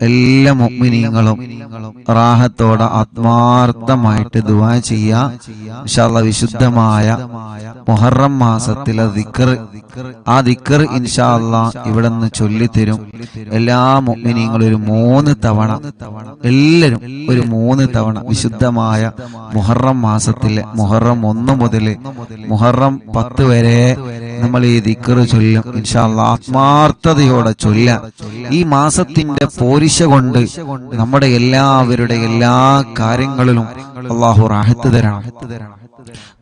എല്ലാ മുഅ്മിനീങ്ങളും റാഹത്തോടെ ആത്മാർത്ഥമായിട്ട് ദുആ ചെയ്യാ. ഇൻഷാ അല്ലാഹ് വിശുദ്ധമായ മുഹറം മാസത്തിലെ ദിക്ർ, ആ ദിക്ർ ഇൻഷാ അല്ലാഹ് ഇവിടുന്ന് ചൊല്ലിത്തരും. എല്ലാ മുഅ്മിനീങ്ങളും ഒരു 3 തവണ, എല്ലാവരും ഒരു 3 തവണ വിശുദ്ധമായ മുഹറം മാസത്തിലെ മുഹറം 1 മുതൽ മുഹറം 10 വരെ നമ്മൾ ഈ ദിക്ർ ചൊല്ലും. ഇൻഷാ അല്ലാഹ് ആത്മാർത്ഥതയോടെ ചൊല്ലാം. ഈ മാസത്തിന്റെ പോരിശ കൊണ്ട് നമ്മുടെ എല്ലാവരുടെ എല്ലാ കാര്യങ്ങളിലും അല്ലാഹു റാഹത്ത് തരണം.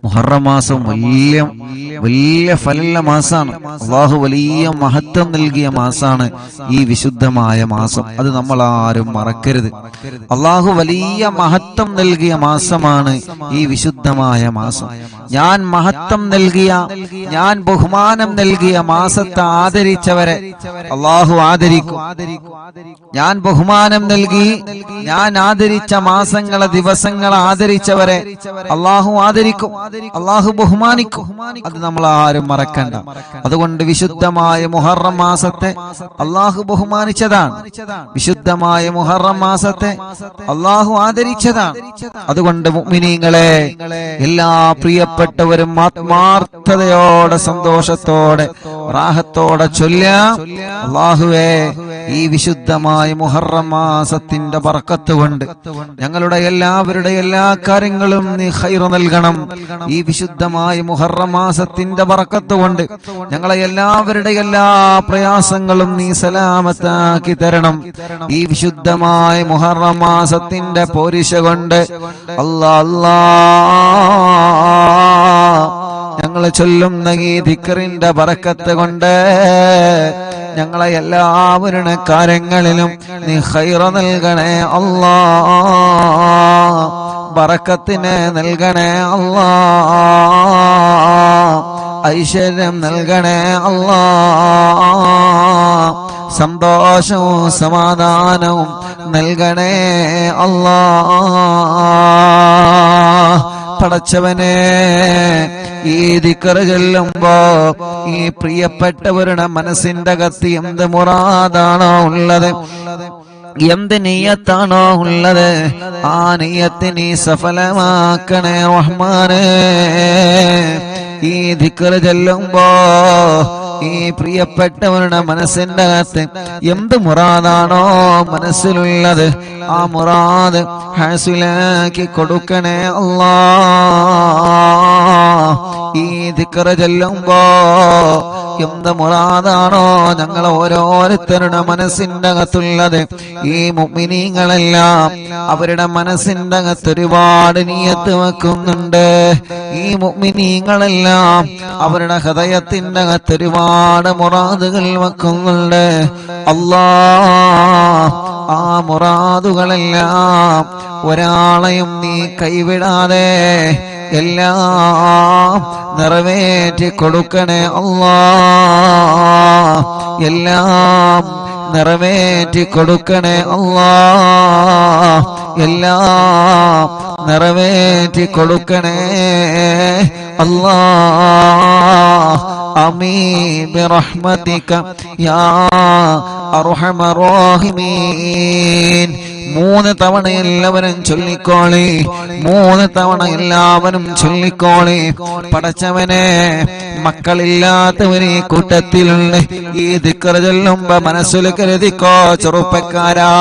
മുഹറം മാസം വലിയ ഫലമുള്ള മാസാണ്. അല്ലാഹു വലിയ മഹത്വം നൽകിയ മാസാണ് ഈ വിശുദ്ധമായ മാസം. അത് നമ്മൾ ആരും മറക്കരുത്. അല്ലാഹു വലിയ മഹത്വം നൽകിയ മാസമാണ് ഈ വിശുദ്ധമായ മാസം. ഞാൻ മഹത്വം നൽകിയ, ഞാൻ ബഹുമാനം നൽകിയ മാസത്തെ ആദരിച്ചവരെ അല്ലാഹു ആദരിക്കും. ഞാൻ ബഹുമാനം നൽകി, ഞാൻ ആദരിച്ച മാസങ്ങളെ, ദിവസങ്ങളെ ആദരിച്ചവരെ അല്ലാഹു ആദരിക്കും, അല്ലാഹു ബഹുമാനിക്കും. അത് നമ്മൾ ആരും മറക്കണ്ട. അതുകൊണ്ട് വിശുദ്ധമായ മുഹറം മാസത്തെ അല്ലാഹു ബഹുമാനിച്ചതാണ്. വിശുദ്ധമായ മുഹറം മാസത്തെ അല്ലാഹു ആദരിച്ചതാണ്. അതുകൊണ്ട് മുഅ്മിനീങ്ങളെ, എല്ലാ പ്രിയപ്പെട്ടവരും ആത്മാർത്ഥതയോടെ, സന്തോഷത്തോടെ, റാഹത്തോടെ ചൊല്ലാം. അല്ലാഹുവേ, ഈ വിശുദ്ധമായ മുഹറം മാസത്തിന്റെ ബർക്കത്ത് കൊണ്ട് ഞങ്ങളുടെ എല്ലാവരുടെ എല്ലാ കാര്യങ്ങളും നീ ഖൈർ നൽകണം. ഈ വിശുദ്ധമായ മുഹറം മാസത്തിന്റെ ബർക്കത്ത് കൊണ്ട് ഞങ്ങളെ എല്ലാവരുടെ എല്ലാ പ്രയാസങ്ങളും നീ സലാമത്താക്കി തരണം. ഈ വിശുദ്ധമായ മുഹറം മാസത്തിന്റെ പോരിശ കൊണ്ട് ഞങ്ങൾ ചൊല്ലുന്ന ഈ ദിക്റിന്റെ ബറക്കത്ത് കൊണ്ട് ഞങ്ങളെ എല്ലാവരുടെ കാര്യങ്ങളിലും നീ ഖൈർ നൽകണേ അല്ലാ, ബറക്കത്തിനെ നൽകണേ അല്ലാ, ഐശ്വര്യം നൽകണേ അല്ലാ, സന്തോഷവും സമാധാനവും നൽകണേ അല്ലാ. പടച്ചവനെ, ഈ ദിക്ർ ചൊല്ലുമ്പോ ഈ പ്രിയപ്പെട്ടവരുടെ മനസ്സിന്റെ അകത്ത് എന്ത് മുറാദാണോ ഉള്ളത്, എന്ത് നിയ്യത്താണോ ഉള്ളത്, ആ നിയ്യത്ത് നീ സഫലമാക്കണേ റഹ്മാനേ. ഈ ദിക്ർ ചൊല്ലുമ്പോ ഈ പ്രിയപ്പെട്ടവരുടെ മനസ്സിന്റെ അകത്ത് എന്ത് മുറാദാണോ മനസ്സിലുള്ളത്, ആ മുറാദ് ഹാസിലാക്കി കൊടുക്കണേ അല്ലാ. ഈ ദിക്ർ ചൊല്ലുമ്പോ എന്ത് മുറാദാണോ ഞങ്ങൾ ഓരോരുത്തരുടെ മനസ്സിന്റെ അകത്തുള്ളത്, ഈ മുഅ്മിനീങ്ങളെല്ലാം അവരുടെ മനസ്സിന്റെ അകത്ത് ഒരുപാട് നിയ്യത്ത് വെക്കുന്നുണ്ട്. ഈ മുഅ്മിനീങ്ങളെല്ലാം അവരുടെ ഹൃദയത്തിന്റെ അകത്ത് ഒരുപാട് മുറാദുകൾ വെക്കുന്നുണ്ട്. അല്ലാഹ്, ആ മുറാദുകളെല്ലാം ഒരാളെയും നീ കൈവിടാതെ എല്ലാം നിറവേറ്റി കൊടുക്കണേ അല്ലാഹ്, എല്ലാം നിറവേറ്റി കൊടുക്കണേ അല്ലാഹ്, എല്ലാം നിറവേറ്റി കൊടുക്കണേ അല്ലാഹ്. ആമീൻ ബിറഹ്മതിക യാ അർഹമർ റഹീമീൻ. 3 തവണ എല്ലാവരും ചൊല്ലിക്കോളി, 3 തവണ എല്ലാവരും ചൊല്ലിക്കോളി. പടച്ചവനെ, മക്കളില്ലാത്തവർ ഈ കൂട്ടത്തിലുള്ള ഈ ദിക്ർ ചൊല്ലുമ്പോ മനസ്സിൽ കരുതിക്കോ ചെറുപ്പക്കാരാ.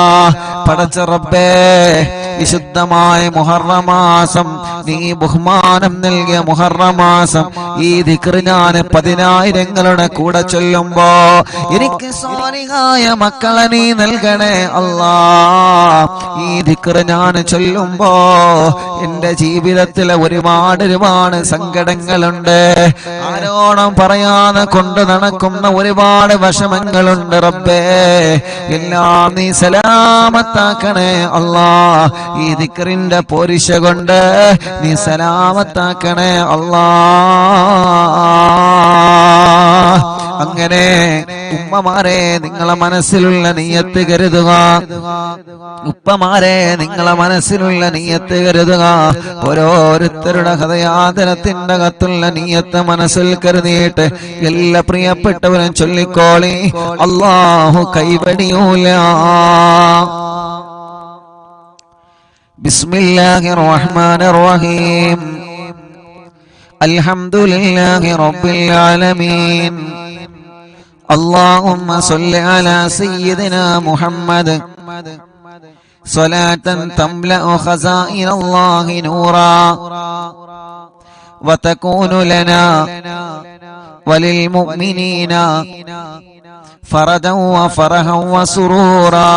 പടച്ച റബ്ബേ, വിശുദ്ധമായ മുഹറം മാസം, നീ ബഹുമാനം നൽകിയ മുഹറം മാസം, ഈ ദിക്ർ ഞാൻ 10,000ങ്ങളുടെ കൂടെ ചൊല്ലുമ്പോ എനിക്ക് സ്വാലിഹായ മക്കളെ നീ നൽകണേ അല്ലാ. ഈ ദിക്ർ ഞാൻ ചൊല്ലുമ്പോ എന്റെ ജീവിതത്തിലെ ഒരുപാട് സങ്കടങ്ങളുണ്ട്, ആരോടും പറയാതെ കൊണ്ട് നടക്കുന്ന ഒരുപാട് വിഷമങ്ങളുണ്ട് റബ്ബേ. എല്ലാം നീ സലാമത്താക്കണേ അല്ലാ. ഈ ദിക്റിന്റെ പോരിശ കൊണ്ട് നീ സലാമത്താക്കണേ അല്ലാ. അങ്ങനെ ഉമ്മമാരെ നിങ്ങളെ മനസ്സിലുള്ള നിയ്യത്ത് കരുതുക, ഉപ്പമാരെ നിങ്ങളെ മനസ്സിലുള്ള നിയ്യത്ത് കരുതുക. ഓരോരുത്തരുടെ ഹൃദയാന്തരത്തിന്റെ അകത്തുള്ള നിയ്യത്ത് മനസ്സിൽ കരുതിയിട്ട് എല്ലാ പ്രിയപ്പെട്ടവരും ചൊല്ലിക്കോളി, അല്ലാഹു കൈവടിയൂല. ബിസ്മില്ലാഹിർ റഹ്മാനിർ റഹീം. അൽഹംദുലില്ലാഹി റബ്ബിൽ ആലമീൻ. اللهم صل على سيدنا محمد صلاة تملأ خزائن الله نورا وتكون لنا وللمؤمنين فرجا وفرحا وسرورا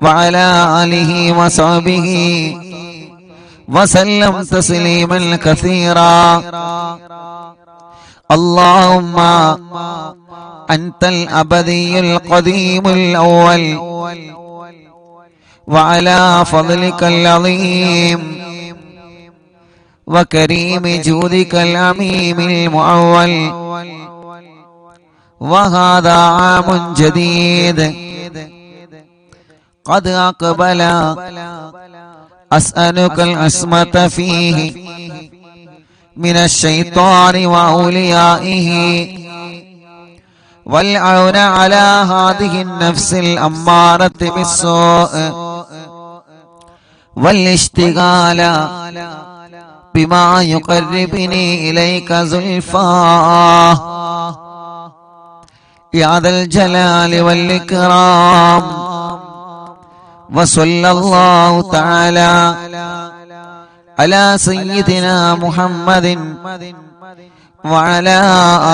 وعلى آله وصحبه وسلم تسليما كثيرا. اللهم أنت الأبدي القديم الأول وعلى فضلك العظيم وكريم جودك العميم المعول. وهذا عام جديد قد أقبل أسألك العصمة فيه من الشيطان وأوليائه والعون على هذه النفس الأمارة بالسوء والاشتغال بما يقربني إليك زلفى يا ذا الجلال والإكرام. وصلى الله تعالى على سيدنا محمد وعلى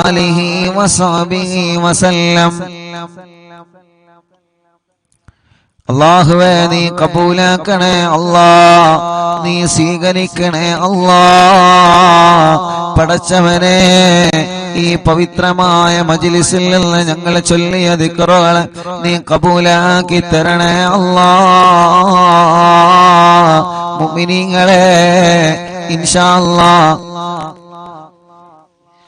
آله وصحبه وسلم. അല്ലാഹുവേ നീ കബൂലാക്കണേ അല്ലാ, നീ സ്വീകരിക്കണേ അല്ലാ. പടച്ചവനെ ഈ പവിത്രമായ മജ്ലിസിൽ നിന്ന് ഞങ്ങൾ ചൊല്ലിയ ദിക്റുകൾ നീ കബൂലാക്കി തരണേ അല്ലാ. മുഅ്മിനീങ്ങളെ ഇൻഷാ അല്ലാഹ്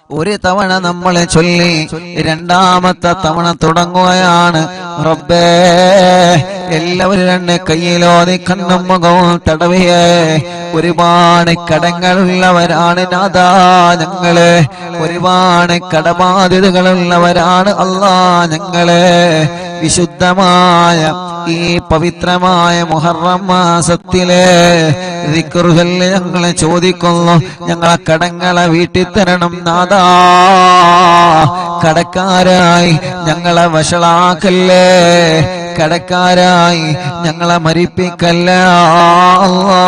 ഒരു തവണ നമ്മൾ ചൊല്ലി രണ്ടാമത്തെ തവണ തുടങ്ങുകയാണ്. റബ്ബേ എല്ലാവരും രണ്ട് കയ്യിലോതി കണ്ണും മുഖവും തടവിയേ. ഒരുപാട് കടങ്ങളുള്ളവരാണ് നാഥാ ഞങ്ങള്, ഒരുപാട് കടബാധ്യതകളുള്ളവരാണ് അല്ലാ ഞങ്ങള്. വിശുദ്ധമായ ഈ പവിത്രമായ മുഹറം മാസത്തിലെ ദിക്റ് ചൊല്ലി ഞങ്ങളെ ചോദിക്കുന്നു, ഞങ്ങളെ കടങ്ങളെ വീട്ടി തരണം നാഥാ. കടക്കാരായി ഞങ്ങളെ വഷളാക്കല്ലേ, കടക്കാരായി ഞങ്ങളെ മരിപ്പിക്കല്ല അല്ലാ.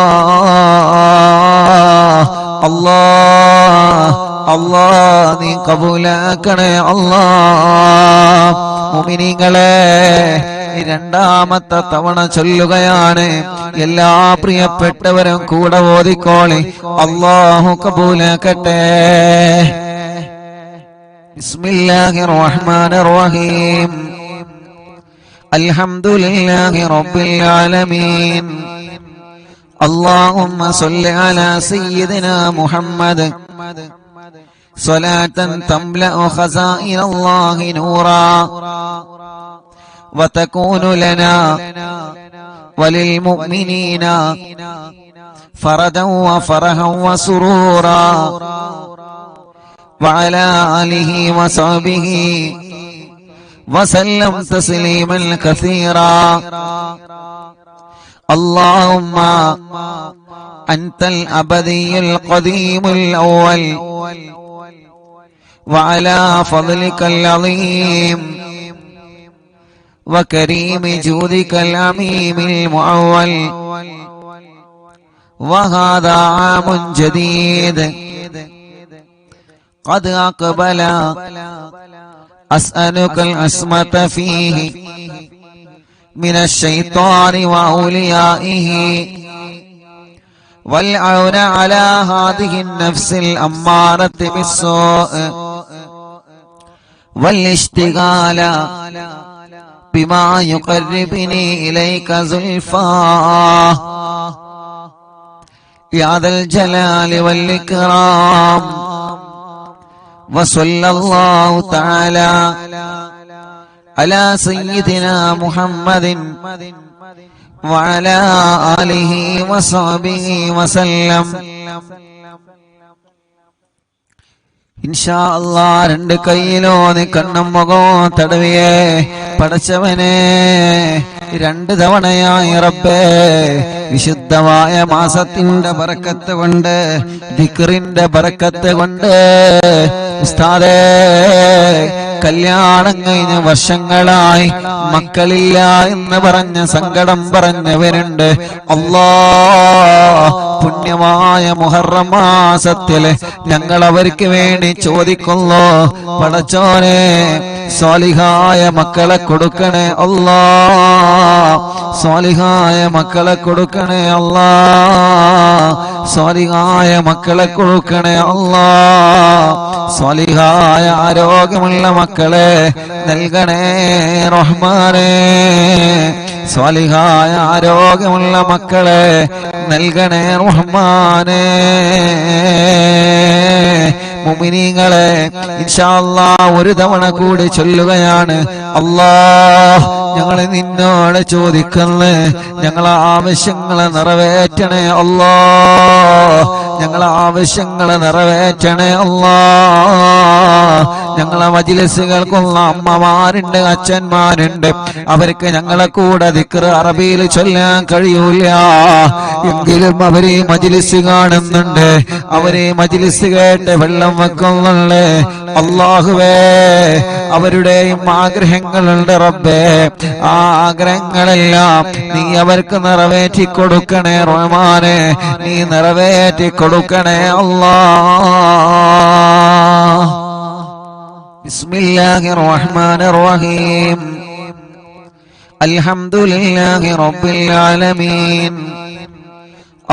അല്ലാ അല്ലാ നീ കബൂലാക്കണേ അല്ലാ. മുഅ്മിനീങ്ങളെ രണ്ടാമത്തെ തവണ ചൊല്ലുകയാണ്. എല്ലാ പ്രിയപ്പെട്ടവരും കൂടെ ഓതിക്കോളി, അല്ലാഹു കബൂലാക്കട്ടെ. ബിസ്മില്ലാഹിർ റഹ്മാനിർ റഹീം. അൽഹംദുലില്ലാഹി റബ്ബിൽ ആലമീൻ. اللهم صل على سيدنا محمد صلاة تملأ خزائن الله نورا وتكون لنا وللمؤمنين فرجا وفرحا وسرورا وعلى آله وصحبه وسلم تسليما كثيرا. اللهم أنت الأبدي القديم الأول وعلى فضلك العظيم وكريم جودك العميم المعول. وهذا عام جديد قد أقبل أسألك العصمة فيه من الشيطان وأوليائه والعون على هذه النفس الأمارة بالسوء والاشتغال بما يقربني إليك زلفى يا ذا الجلال والإكرام. وصلى الله تعالى على سيدنا محمد وعلى آله وصحبه وسلم. ഇൻഷാ അല്ലാഹ് രണ്ട് കൈയിലോ നീ കണ്ണും മുഖവും തടവിയേ പടച്ചവനെ രണ്ട് തവണയായി റബ്ബേ വിശുദ്ധമായ മാസത്തിന്റെ ബറക്കത്ത് കൊണ്ട് ദിക്റിന്റെ ബറക്കത്ത് കൊണ്ട് ഉസ്താദേ കല്യാണം കഴിഞ്ഞ വർഷങ്ങളായി മക്കളില്ല എന്ന് പറഞ്ഞ സങ്കടം പറഞ്ഞവരുണ്ട്. അല്ലാഹ് പുണ്യമായ മുഹറം മാസത്തില് ഞങ്ങൾ അവർക്ക് വേണ്ടി ചോദിക്കുന്നു പടച്ചോനെ സ്വാലിഹായ മക്കളെ കൊടുക്കണേ അല്ലാഹ്, സ്വാലിഹായ മക്കളെ കൊടുക്കണേ അല്ലാഹ്, സ്വാലിഹായ മക്കളെ കൊടുക്കണേ അല്ലാഹ്, സ്വാലിഹായ ആരോഗ്യമുള്ള മക്കളെ നൽകണേ റഹ്മാനേ, സ്വാലിഹായ ആരോഗ്യമുള്ള മക്കളെ നൽകണേ റഹ്മാനേ. മുഅ്മിനീങ്ങളെ ഇൻഷാ അല്ലാഹ് ഒരു തവണ കൂടി ചൊല്ലുകയാണ്. അല്ലാഹ് ഞങ്ങളെ നിന്നോട് ചോദിക്കുന്നു, ഞങ്ങളെ ആവശ്യങ്ങളെ നിറവേറ്റണേ അല്ലാഹ്, ഞങ്ങളെ ആവശ്യങ്ങളെ നിറവേറ്റണേ അല്ലാഹ്. ഞങ്ങളെ മജ്‌ലിസുകൾക്കുള്ള അമ്മമാരുണ്ട്, അച്ഛന്മാരുണ്ട്, അവർക്ക് ഞങ്ങളെ കൂടെ ദിക്ർ അറബിയിൽ ചൊല്ലാൻ കഴിയൂല എങ്കിലും അവര് മജ്‌ലിസ് കാണുന്നുണ്ട്, അവര് മജ്‌ലിസ് കേട്ട് വെള്ളം വെക്കുന്നുണ്ട്. അല്ലാഹുവേ അവരുടെയും ആഗ്രഹങ്ങളുണ്ട് റബ്ബേ, ആ ആഗ്രഹങ്ങളെല്ലാം നീ അവർക്ക് നിറവേറ്റി കൊടുക്കണേ റഹ്മാനേ, നീ നിറവേറ്റി കൊടുക്കണേ അല്ലാഹ്. ബിസ്മില്ലാഹിർ റഹ്മാനിർ റഹീം. അൽഹംദുലില്ലാഹി റബ്ബിൽ ആലമീൻ.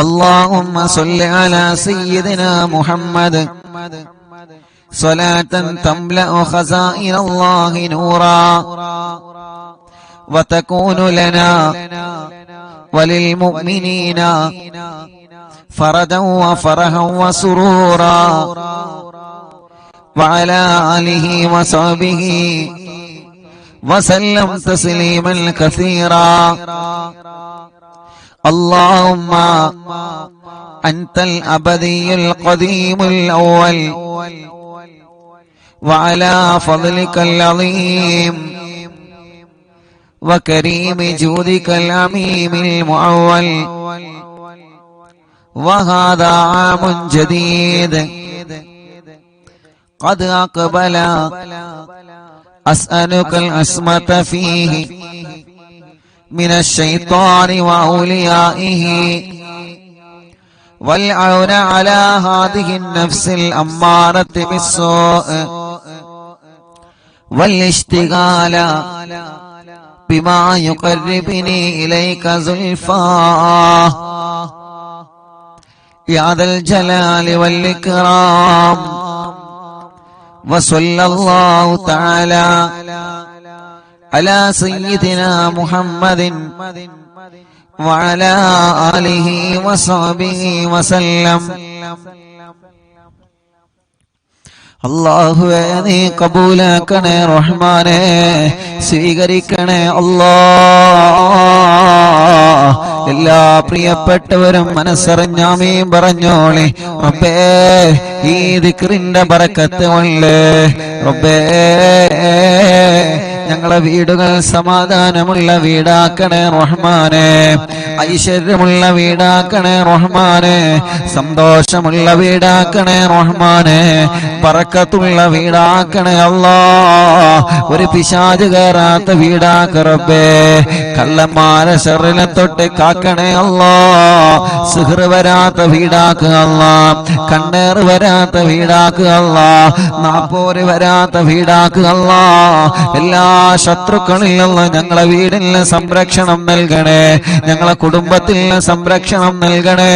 اللهم صل على سيدنا محمد صلاة تملأ خزائن الله نورا وتكون لنا وللمؤمنين فردا وفرحا وسرورا وعلى آله وصحبه وسلم تسليما كثيرا. اللهم أنت الأبدي القديم الأول وعلى فضلك العظيم وكريم جودك العميم المعول وهذا عام جديد قد أقبل أسألك العصمة فيه من الشيطان وأوليائه والعون على هذه النفس الأمارة بالسوء والاشتغال بما يقربني إليك زلفى يا ذا الجلال والإكرام. وصلى الله تعالى على سيدنا محمد وعلى آله وصحبه وسلم. അല്ലാഹുവേ നീ കബൂലാക്കണേ റഹ്മാനേ, സ്വീകരിക്കണേ അല്ലാഹ്. എല്ലാ പ്രിയപ്പെട്ടവരും മനസ്സറിഞ്ഞ് ആമീൻ പറഞ്ഞോളി. റബ്ബേ ഈ ദിക്റിന്റെ ബറക്കത്ത് കൊണ്ട് റബ്ബേ ഞങ്ങളെ വീടുകൾ സമാധാനമുള്ള വീടാക്കണേ റഹ്മാനേ, ഐശ്വര്യമുള്ള വീടാക്കണേ റഹ്മാനേ, സന്തോഷമുള്ള വീടാക്കണേ റഹ്മാനേ, ബറക്കത്തുള്ള വീടാക്കണേ അല്ലാഹ്. ഒരു പിശാച് കയറാത്ത വീടാക്ക റബ്ബേ, കള്ളന്മാരെ ശർറിനെ തൊട്ട് കാക്കണേ അല്ലാഹ്. സിഹ്ർ വരാത്ത വീടാക്കുക അല്ലാഹ്, കണ്ണേറ് വരാത്ത വീടാക്കുക അല്ലാഹ്, നാപ്പോര് വരാത്ത വീടാക്കുക അല്ലാഹ്. എല്ലാ ശത്രുക്കളിൽ നിന്ന് ഞങ്ങളെ വീടിന് സംരക്ഷണം നൽകണേ, ഞങ്ങളെ കുടുംബത്തിൽ സംരക്ഷണം നൽകണേ,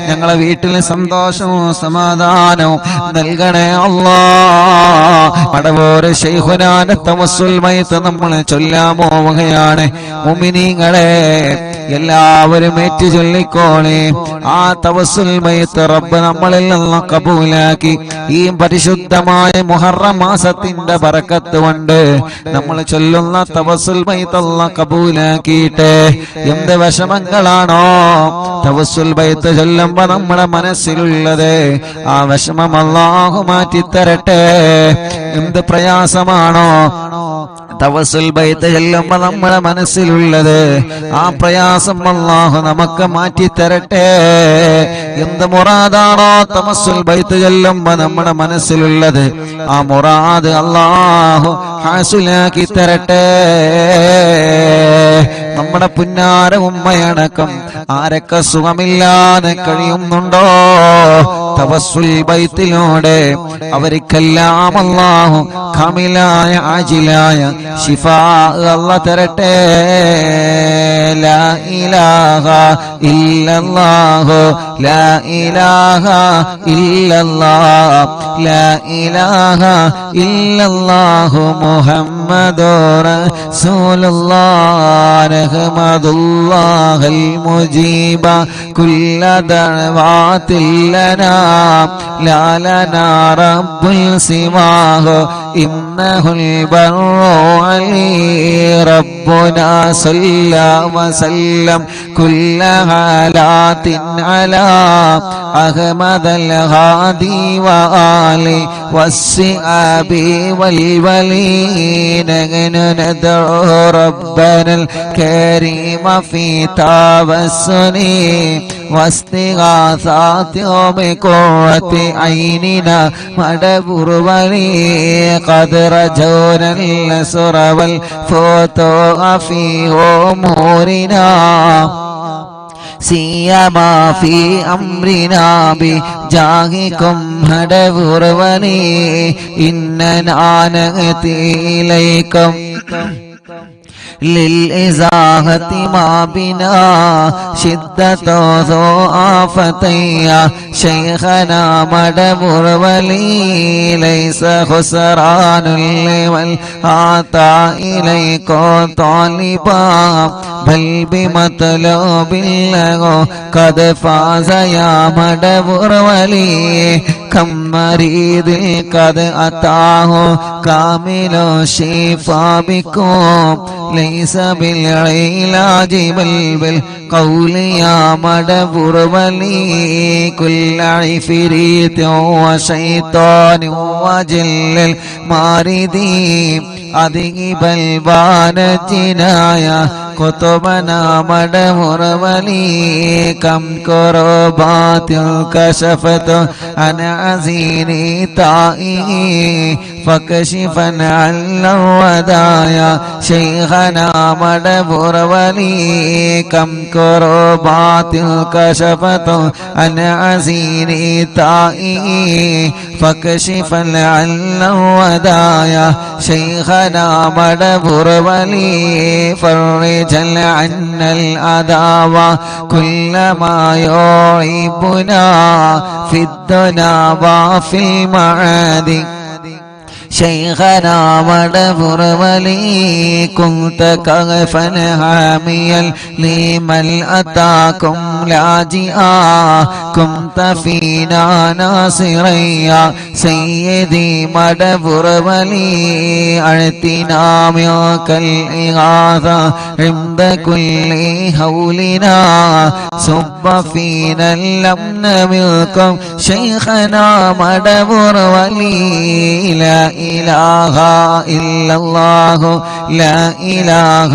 ഞങ്ങളെ വീട്ടിൽ സന്തോഷവും സമാധാനവും നൽകണേ അല്ലാഹ്. മടവൂർ ശൈഖുനാന്റെ തവസ്സുൽ മയ്ത്ത് നമ്മൾ ചൊല്ലാൻ പോവുകയാണ്. മുഅ്മിനീങ്ങളെ എല്ലാവരും ഏറ്റു ചൊല്ലിക്കോളെ. ആ തവസ്സുൽ മയ്ത്ത് റബ്ബ് നമ്മളിൽ നിന്ന് കബൂലാക്കി ഈ പരിശുദ്ധമായ മുഹറം മാസത്തിന്റെ ബറക്കത്ത് കൊണ്ട് നമ്മൾ ചൊല്ലുന്ന തവസ്സുൽ മയ്ത്ത് അല്ലാഹ് കബൂലാക്കിയിട്ട് എന്ത് വിഷമങ്ങളാണോ തവസ്സുൽ മയ്ത്ത് ചൊല്ലുമ്പോ നമ്മുടെ മനസ്സിലുള്ളത് ആ വിഷമം അല്ലാഹു മാറ്റിത്തരട്ടെ. എന്ത് പ്രയാസമാണോ തവസ്സുൽ മയ്ത്ത് ചൊല്ലുമ്പോ നമ്മുടെ മനസ്സിലുള്ളത് ആ പ്രയാസം അല്ലാഹു നമുക്ക് മാറ്റിത്തരട്ടെ. എന്ത് മുറാദാണോ തവസ്സുൽ മയ്ത്ത് ചൊല്ലുമ്പോ നമ്മുടെ മനസ്സിലുള്ളത് ആ മുറാദ് അല്ലാഹു ഹാസിലാക്കി തരട്ടെ. നമ്മുടെ പുന്നാര ഉമ്മയടക്കം ആരൊക്കെ സുഖമില്ലാതെ കഴിയുന്നുണ്ടോ തവസ്സുൽ മയ്ത്തിലൂടെ അവർക്കെല്ലാം അല്ലാഹു കാമിലായ ആജിലായ ശിഫാ അല്ലാഹു തരട്ടെ. ലാ ഇലാഹ ഇല്ലല്ലാഹു ലാ ഇലാഹ ഇല്ലല്ലാഹ് ലാ ഇലാഹ ഇല്ലല്ലാഹു മുഹമ്മദുർ റസൂലുള്ളാഹ് റഹ്മത്തുള്ളാഹിൽ മുജീബ കുല്ല ദഅവാതിൽ ലനാ ലാ ലനാ റബ്ബുൽ സിവാഹു ഇന്നഹുൽ ബർറു അലീ റബ്ബുനാ സല്ല വസല്ലം കുല്ല ഹാലാത്തിൻ അലാ അഹ്മദൽ ഹാദി വആലി വസ്സിആബി വൽ വലീന നദഉ റബ്ബനൽ കരീമ ഫീ തവസ്സുനി واستغاثات بقوة عيننا مدبر ولي قد رجونا النصر والفتوح في أمورنا سيما في أمرنا بجاهكم مدبر ولي إننا نأتي إليكم للإزاحة ما بنا شدة ذو آفتيا شيخنا مدبر ولي ليس خسران لمن آتى إليكم طالبا بل بمطلوب له قد فاز يا مدبر ولي كم مريض قد أتاه كامل الشفاء بكم ليس بالعلاج بل بالقول يا مدبر ولي كل عفريت وشيطان وجل الماردين أذهب البان الجنايا كتبنا مدبر ولي كم كربات كشفت عن عزيني طائه فكشفا عن الودايا شيخنا مدبر ولي كم كربات كشفت عن عزيني طائه فكشفا عن الودايا شيخنا مدبر ولي فرج عنا الأذى كل ما يعيبنا في الدنيا وفي المعاد شيخنا مدبر ولي كنت كغفا حاميا لمن أتاكم لاجئا كنت فينا ناصريا سيدي مدبر ولي أعطنا منك الإغاثة عند كل هولنا صب فينا الأمن منكم شيخنا مدبر ولي لا إله إلا الله لا إله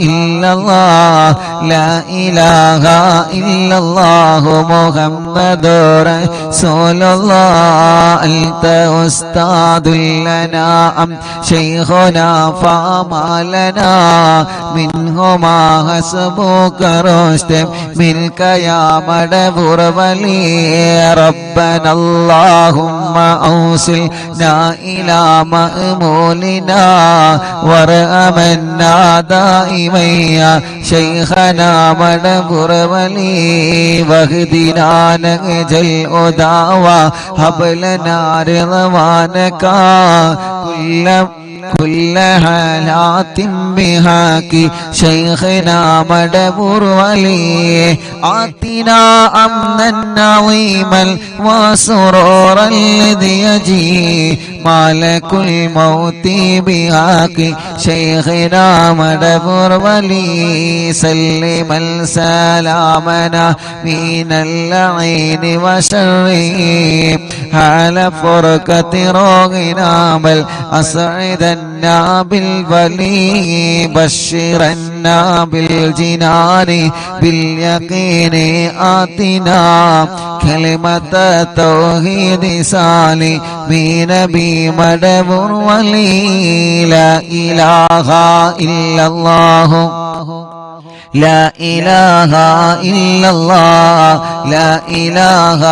إلا الله لا إله إلا الله محمد رسول الله أنت أستاذ لنا أم شيخنا فما لنا منهما حسبك رشد منك يا مدبر ولي. ربنا اللهم أوصلنا إلى إلى مأمولنا وارحمنا دائما يا شيخنا مدبر ولي واهدنا نهج الهدى وهب لنا رضوانك كل حالات بحق شيخنا مدبر ولي آتنا أمنا عظيما وسرورا الذي يجي مالك الموت بحق شيخنا مدبر ولي سلم السلامنا من اللعين وشره حال فرقة روغنا بل أسعدنا بالولي بشرنا بالجنان باليقين آتنا كلمة توحيد صالح بنبي مدبر ولي لا إله إلا الله لا إله إلا الله لا إله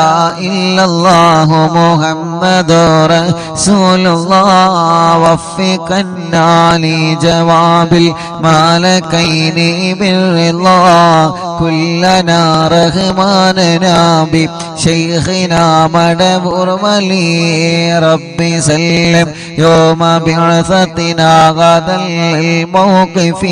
إلا الله محمد رسول الله وفقنا لجواب الملكين بالرضا كلنا رحماننا بشيخنا مدبر ولي ربي سلم يوم بعثتنا غدا الموقف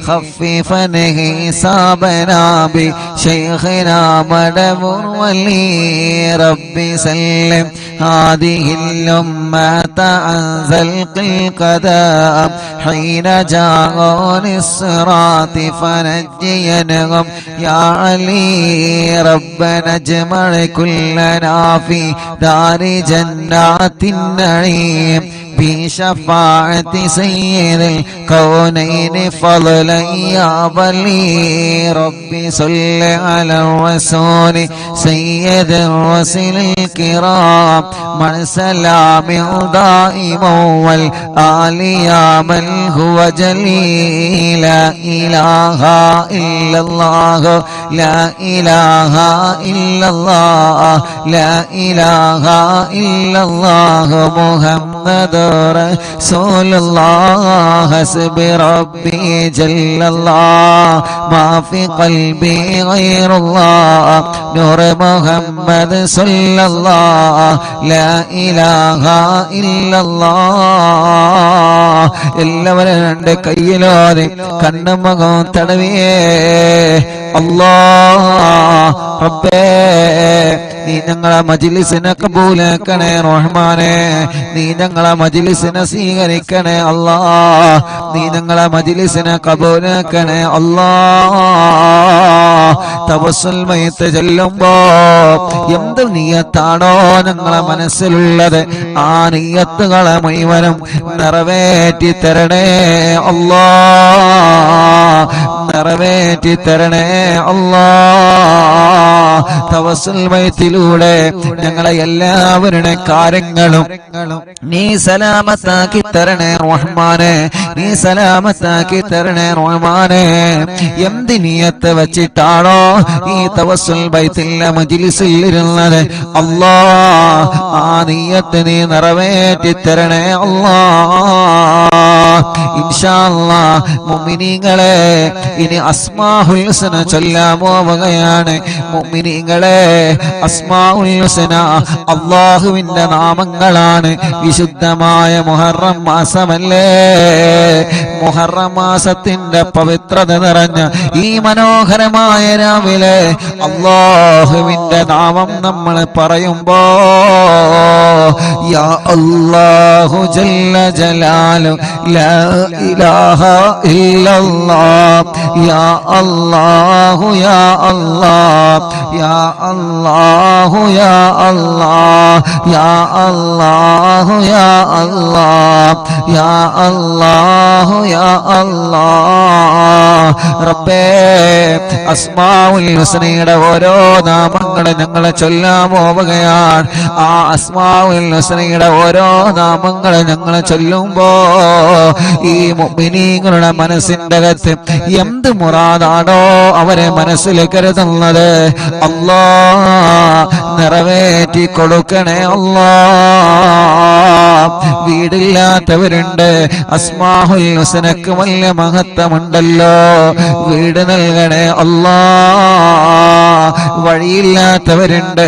خففنا حسابنا بشيخنا مدبر ولي ربي سلم هذه الأمة عن زلق القدم حين جاءون الصراط فنجينهم يا علي ربنا اجمع كلنا في دار جنات النعيم بشفاعة سيد الكونين فضلا يا ولي ربي صل على الرسول سيد الرسل الكرام من سلام دائما والآل يا من هو جليل لا إله إلا الله لا إله إلا الله لا إله إلا الله محمد رسول الله حسب ربي جل الله ما في قلبي غير الله نور محمد صلى الله لا إله إلا الله എല്ലാവരും രണ്ട് കയ്യിലോടെ കണ്ണുമുഖം തടവിയേ അല്ലാഹ് റബ്ബേ നീ ഞങ്ങളെ മജ്ലിസിനെ കബൂലാക്കണേ റഹ്മാനേ നീ ഞങ്ങളെ മജ്ലിസിനെ സ്വീകരിക്കണേ അല്ലാഹ് നീ ഞങ്ങളെ മജ്ലിസിനെ കബൂലാക്കണേ അല്ലാഹ് തവസ്സുൽ മയ്ത്ത് ചൊല്ലുമ്പോ എന്ത് നിയ്യത്താണോ ഞങ്ങളെ മനസ്സിലുള്ളത് ആ നിയ്യത്തുകളെ മുഴുവനും നിറവേറ്റി തരണേ അല്ലാഹ് നിറവേറ്റി തരണേ അല്ലാഹ് തവസ്സുൽ മയ്ത്തിലൂടെ ഞങ്ങളെ എല്ലാവരുടെ കാര്യങ്ങളും നീ സലാമത്താക്കി തരണേ റഹ്മാനേ നീ സലാമത്താക്കി തരണേ റഹ്മാനേ എന്ത് നിയ്യത്ത് വെച്ചിട്ടാണോ ഈ തവസ്സുൽ മയ്ത്തിലെ മജ്ലിസിൽ ഇരുന്നത് അല്ലാഹ് ആ നിയ്യത്ത് നീ നിറവേറ്റി തരണേ അല്ലാഹ് ഇൻഷാ അല്ലാഹ് മുഅ്മിനീങ്ങളെ ഇനി അസ്മാഉൽ ഹുസ്ന ചൊല്ലാൻ പോവുകയാണ് മുഅ്മിനീങ്ങളെ അസ്മാഉൽ ഹുസ്ന അല്ലാഹുവിന്റെ നാമങ്ങളാണ് വിശുദ്ധമായ മുഹറം മാസമല്ലേ മുഹറം മാസത്തിന്റെ പവിത്രത നിറഞ്ഞ ഈ മനോഹരമായ രാവിലെ അല്ലാഹുവിന്റെ നാമം നമ്മൾ പറയുമ്പോ യാ അല്ലാഹു ജല്ല ജലാലു ലാ ഇലാഹ ഇല്ലല്ലാഹ് യാ അല്ലാഹു യാ അല്ലാഹ് യാ അല്ലാഹു യാ അല്ലാഹ് യാ അല്ലാഹു യാ അല്ലാഹ് യാ അല്ലാഹു യാ അല്ലാഹ് റബ്ബേ അസ്മാഉൽ ഹുസ്നയുടെ ഓരോ നാമങ്ങൾ ഞങ്ങളെ ചൊല്ലാൻ പോവുകയാണ്. ആ അസ്മാഉൽ ഹുസ്നയുടെ ഓരോ നാമങ്ങൾ ഞങ്ങൾ ചൊല്ലുമ്പോ ഈ മുഅ്മിനീങ്ങളുടെ മനസ്സിന്റെ അകത്ത് എന്ത് മുറാദാണോ അവരെ മനസ്സിൽ കരുതുന്നത് അല്ലാഹ് നിറവേറ്റി കൊടുക്കണേ അല്ലാഹ്. വീടില്ലാത്തവരുണ്ട്, അസ്മാഉൽ ഹുസ്നക്ക് വലിയ മഹത്വമുണ്ടല്ലോ, വീട് നൽകണേ അല്ലാഹ്. വഴിയില്ലാത്തവരുണ്ട്,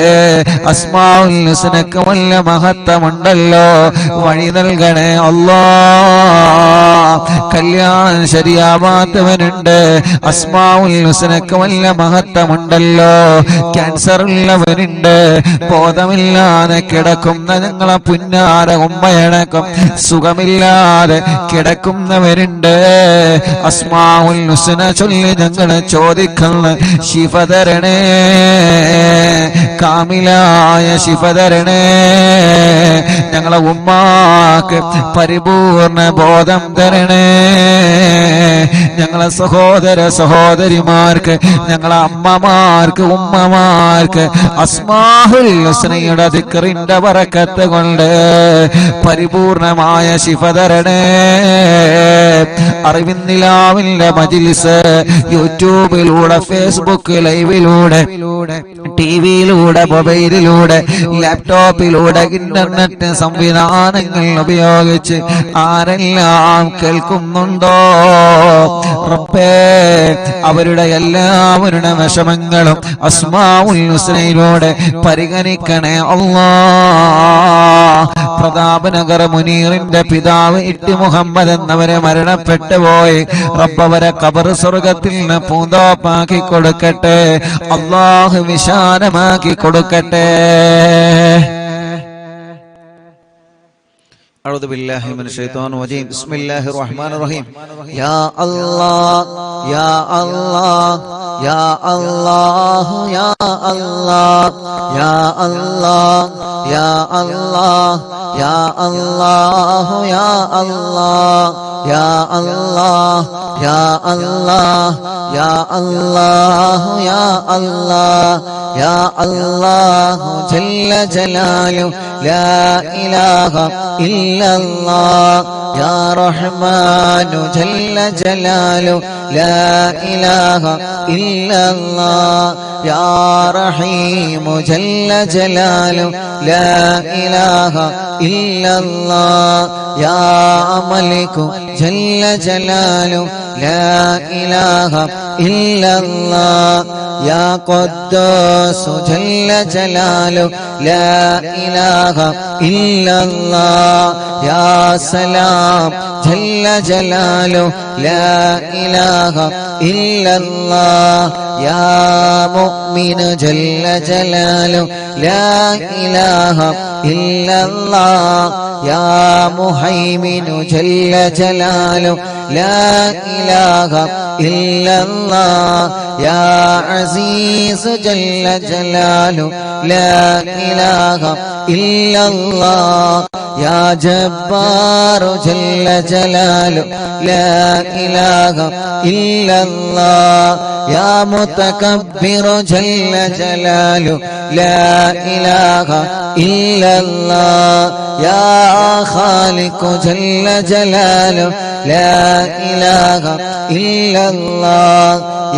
അസ്മാഉൽ ഹുസ്നക്ക് വലിയ മഹത്വമുണ്ടല്ലോ, വഴി നൽകണേ അല്ലാഹ്. കല്യാണം ശരിയാവാത്തവനുണ്ട്, അസ്മാഉൽ ഹുസ്നക്ക് വലിയ മഹത്വമുണ്ടല്ലോ, ക്യാൻസർ ഉള്ളവനുണ്ട്, ബോധമില്ലാതെ കിടക്കുന്ന ഞങ്ങളെ പുന്നാര ഉമ്മയടക്കം സുഖമില്ലാതെ കിടക്കുന്നവരുണ്ട്, അസ്മാഉൽ ഹുസ്ന ചൊല്ലി ഞങ്ങളെ ചോദിക്കുന്ന ശിഫ തരണേ, കാമിലായ ശിഫ തരണേ. ഞങ്ങളെ ഉമ്മാക്ക് പരിപൂർണ ബോധം തരണേ, ഞങ്ങളെ സഹോദര സഹോദരിമാർക്ക്, ഞങ്ങളെ അമ്മമാർക്ക്, ഉമ്മമാർക്ക് അസ്മാഉൽ ഹുസ്നയുടെ ദിക്റിന്റെ ബറക്കത്ത് കൊണ്ട് പരിപൂർണമായ ശിഫ തരണേ. അറിവിന്നിലാവിന്റെ മജ്‌ലിസ് യൂട്യൂബിലൂടെ, ഫേസ്ബുക്ക് ലൈവിലൂടെ, ടിവിയിലൂടെ, മൊബൈലിലൂടെ, ലാപ്ടോപ്പിലൂടെ, ഇന്റർനെറ്റ് സംവിധാനങ്ങൾ ഉപയോഗിച്ച് ആരെല്ലാം കേൾക്കുന്നുണ്ടോ റബ്ബേ അവരുടെ എല്ലാവരുടെ വിഷമങ്ങളും അസ്മാഉൽ ഹുസ്നയിലൂടെ പരിഗണിക്കണേ അല്ലാഹ്. പ്രതാപനഗർ മുനീറിന്റെ പിതാവ് ഇട്ടി മുഹമ്മദ് എന്നവരെ മരണപ്പെട്ടു പോയി. റബ്ബവരെ ഖബർ സ്വർഗത്തിൽ നിന്ന് പൂന്തോപ്പാക്കി കൊടുക്കട്ടെ, അല്ലാഹു വിശാലമാക്കി കൊടുക്കട്ടെ. أعوذ بالله من الشيطان الرجيم بسم الله الرحمن الرحيم يا الله يا الله يا الله يا الله يا الله يا الله يا الله يا الله يا الله يا الله يا الله يا الله يا الله جل جلاله لا إله إلا الله يا رحمن جل جلاله لا إله إلا الله يا رحيم جل جلاله لا إله إلا الله يا ملك جل جلاله لا إله إلا الله يا قدوس جل جلاله لا إله إلا الله يا سلام جل جلاله لا إله إلا الله يا مؤمن جل جلاله لا إله إلا الله يا مهيمن جل جلاله لا إله إلا الله يا عزيز جل جلاله لا إله إلا الله يا جبار جل جلاله لا إله إلا الله يا متكبر جل جلاله لا إله إلا الله يا خالق جل جلاله لا إله إلا الله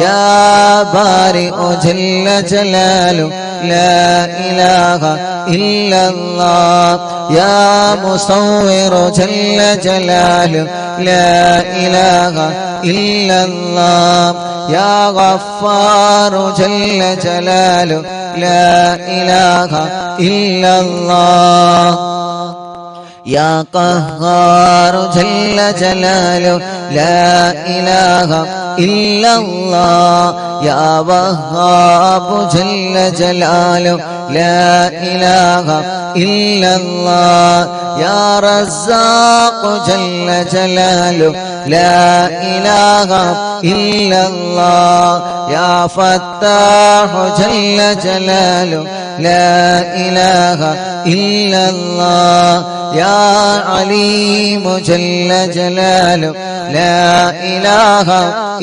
يا بارئ جل جلاله لا إله إلا الله يا مصور جل جلاله لا إله إلا الله يا غفار جل جلاله لا إله إلا الله يا قهار جل جلاله لا إله إلا الله يا وهاب جل جلاله لا إله إلا الله يا رزاق جل جلاله لا إله إلا الله يا فتاح جل جلاله لا إله إلا الله يا عليم جل جلاله لا إله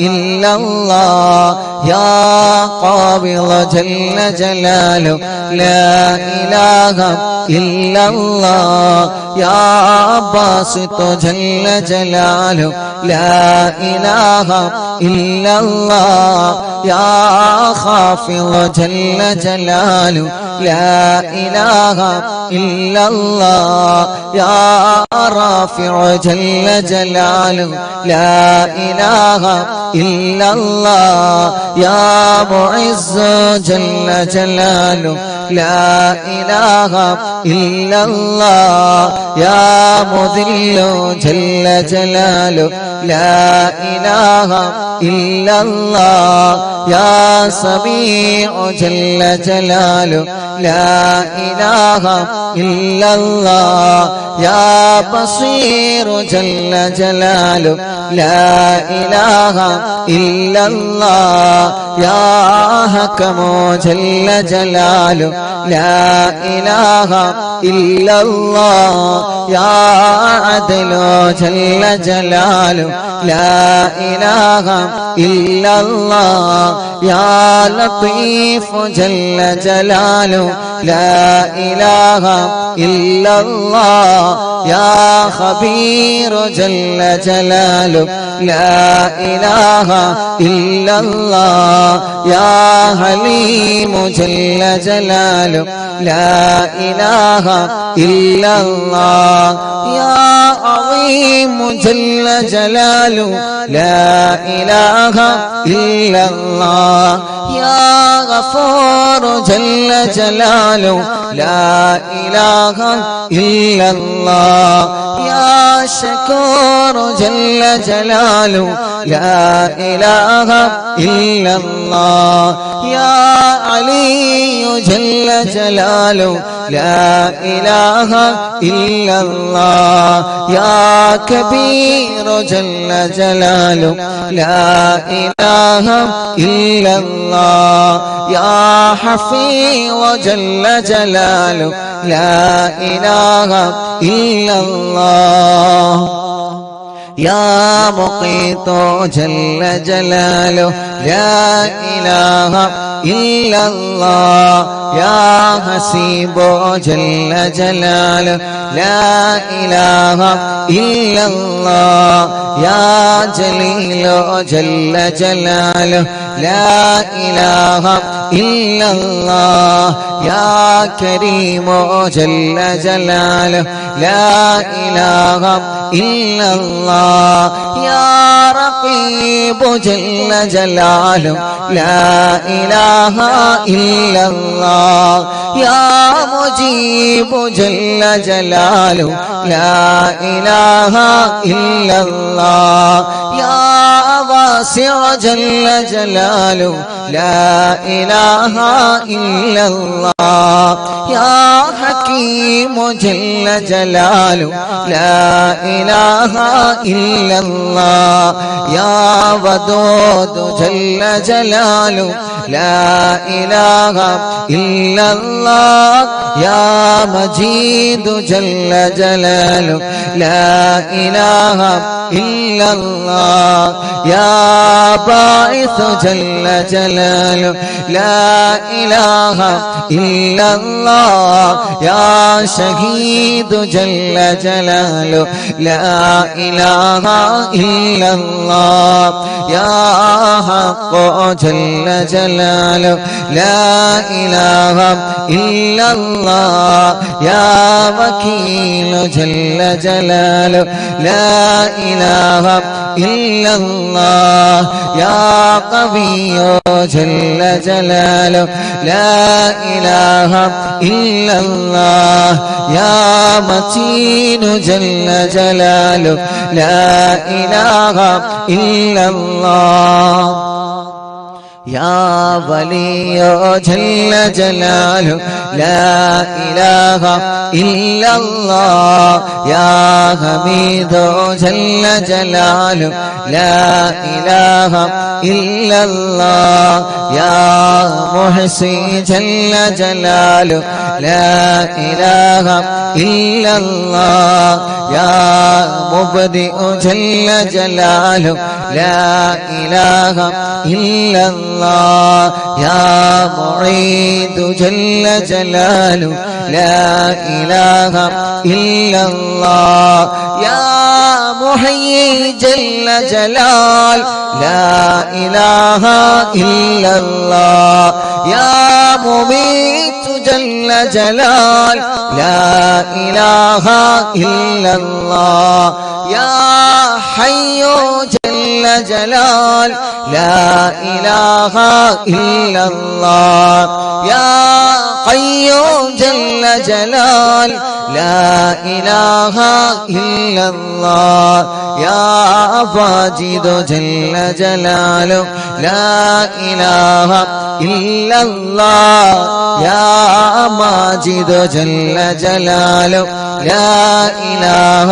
إلا الله يا قابض جل جلاله لا إله إلا الله يا باسط جل جلاله لا إله إلا الله يا خافض جل جلاله لا إله إلا الله يا رافع جل جلاله لا إله إلا الله يا معز جل جلاله لا إله إلا الله يا مذل جل جلاله لا إله إلا الله يا سميع جل جلاله لا إله إلا الله يا بصير جل جلاله لا إله إلا الله يا حكم جل جلاله لا إله إلا الله يا عدل جل جلاله لا إله إلا الله يا لطيف جل جلاله لا إله إلا الله يا خبير جل جلاله لا إله إلا الله يا حليم جل جلاله لا إله إلا الله يا عظيم جل جلاله لا إله إلا الله يا غفور جل جلاله لا إله إلا الله يا شكور جل جلاله لا إله إلا الله يا علي جل جلاله لا إله إلا الله يا كبير جل جلاله لا إله إلا الله يا حفيظ جل جلاله لا إله إلا الله يا مقيت جل جلاله لا إله إلا الله يا حسيب جل جلاله لا إله إلا الله يا جليل جل جلاله لا إله إلا الله يا كريم جل جلاله لا إله إلا الله يا رقيب جل جلاله لا إله إلا الله يا مجيب جل جلاله لا إله إلا الله يا واسع جل جلاله لا إله إلا الله يا حكيم جل جلاله لا إله إلا الله يا ودود جل جلاله لا إله إلا الله يا مجيد جل جلاله لا إله إلا الله يا باعث جل جلاله لا إله إلا الله يا شهيد جل جلاله لا إله إلا الله يا حق جل جلاله لا إله إلا الله يا وكيل جل جلاله لا إله إلا الله يا قوي جل جلاله لا إله إلا الله يا متين جل جلاله لا إله إلا الله يا ولي جل جلاله لا إله إلا الله يا حميد جل جلاله لا إله إلا الله يا محصي جل جلاله لا إله إلا الله يا مبدئ جل جلاله لا إله إلا الله يا معيد جل جلاله لا إله إلا الله يا محيي جل جلال لا إله إلا الله يا مميت جل جلال لا إله إلا الله يا حي جل جلال لا إله إلا الله يا قيوم جل جلال لا إله إلا الله يا واجد جل جلاله لا إله إلا الله يا ماجد جل جلاله لا إله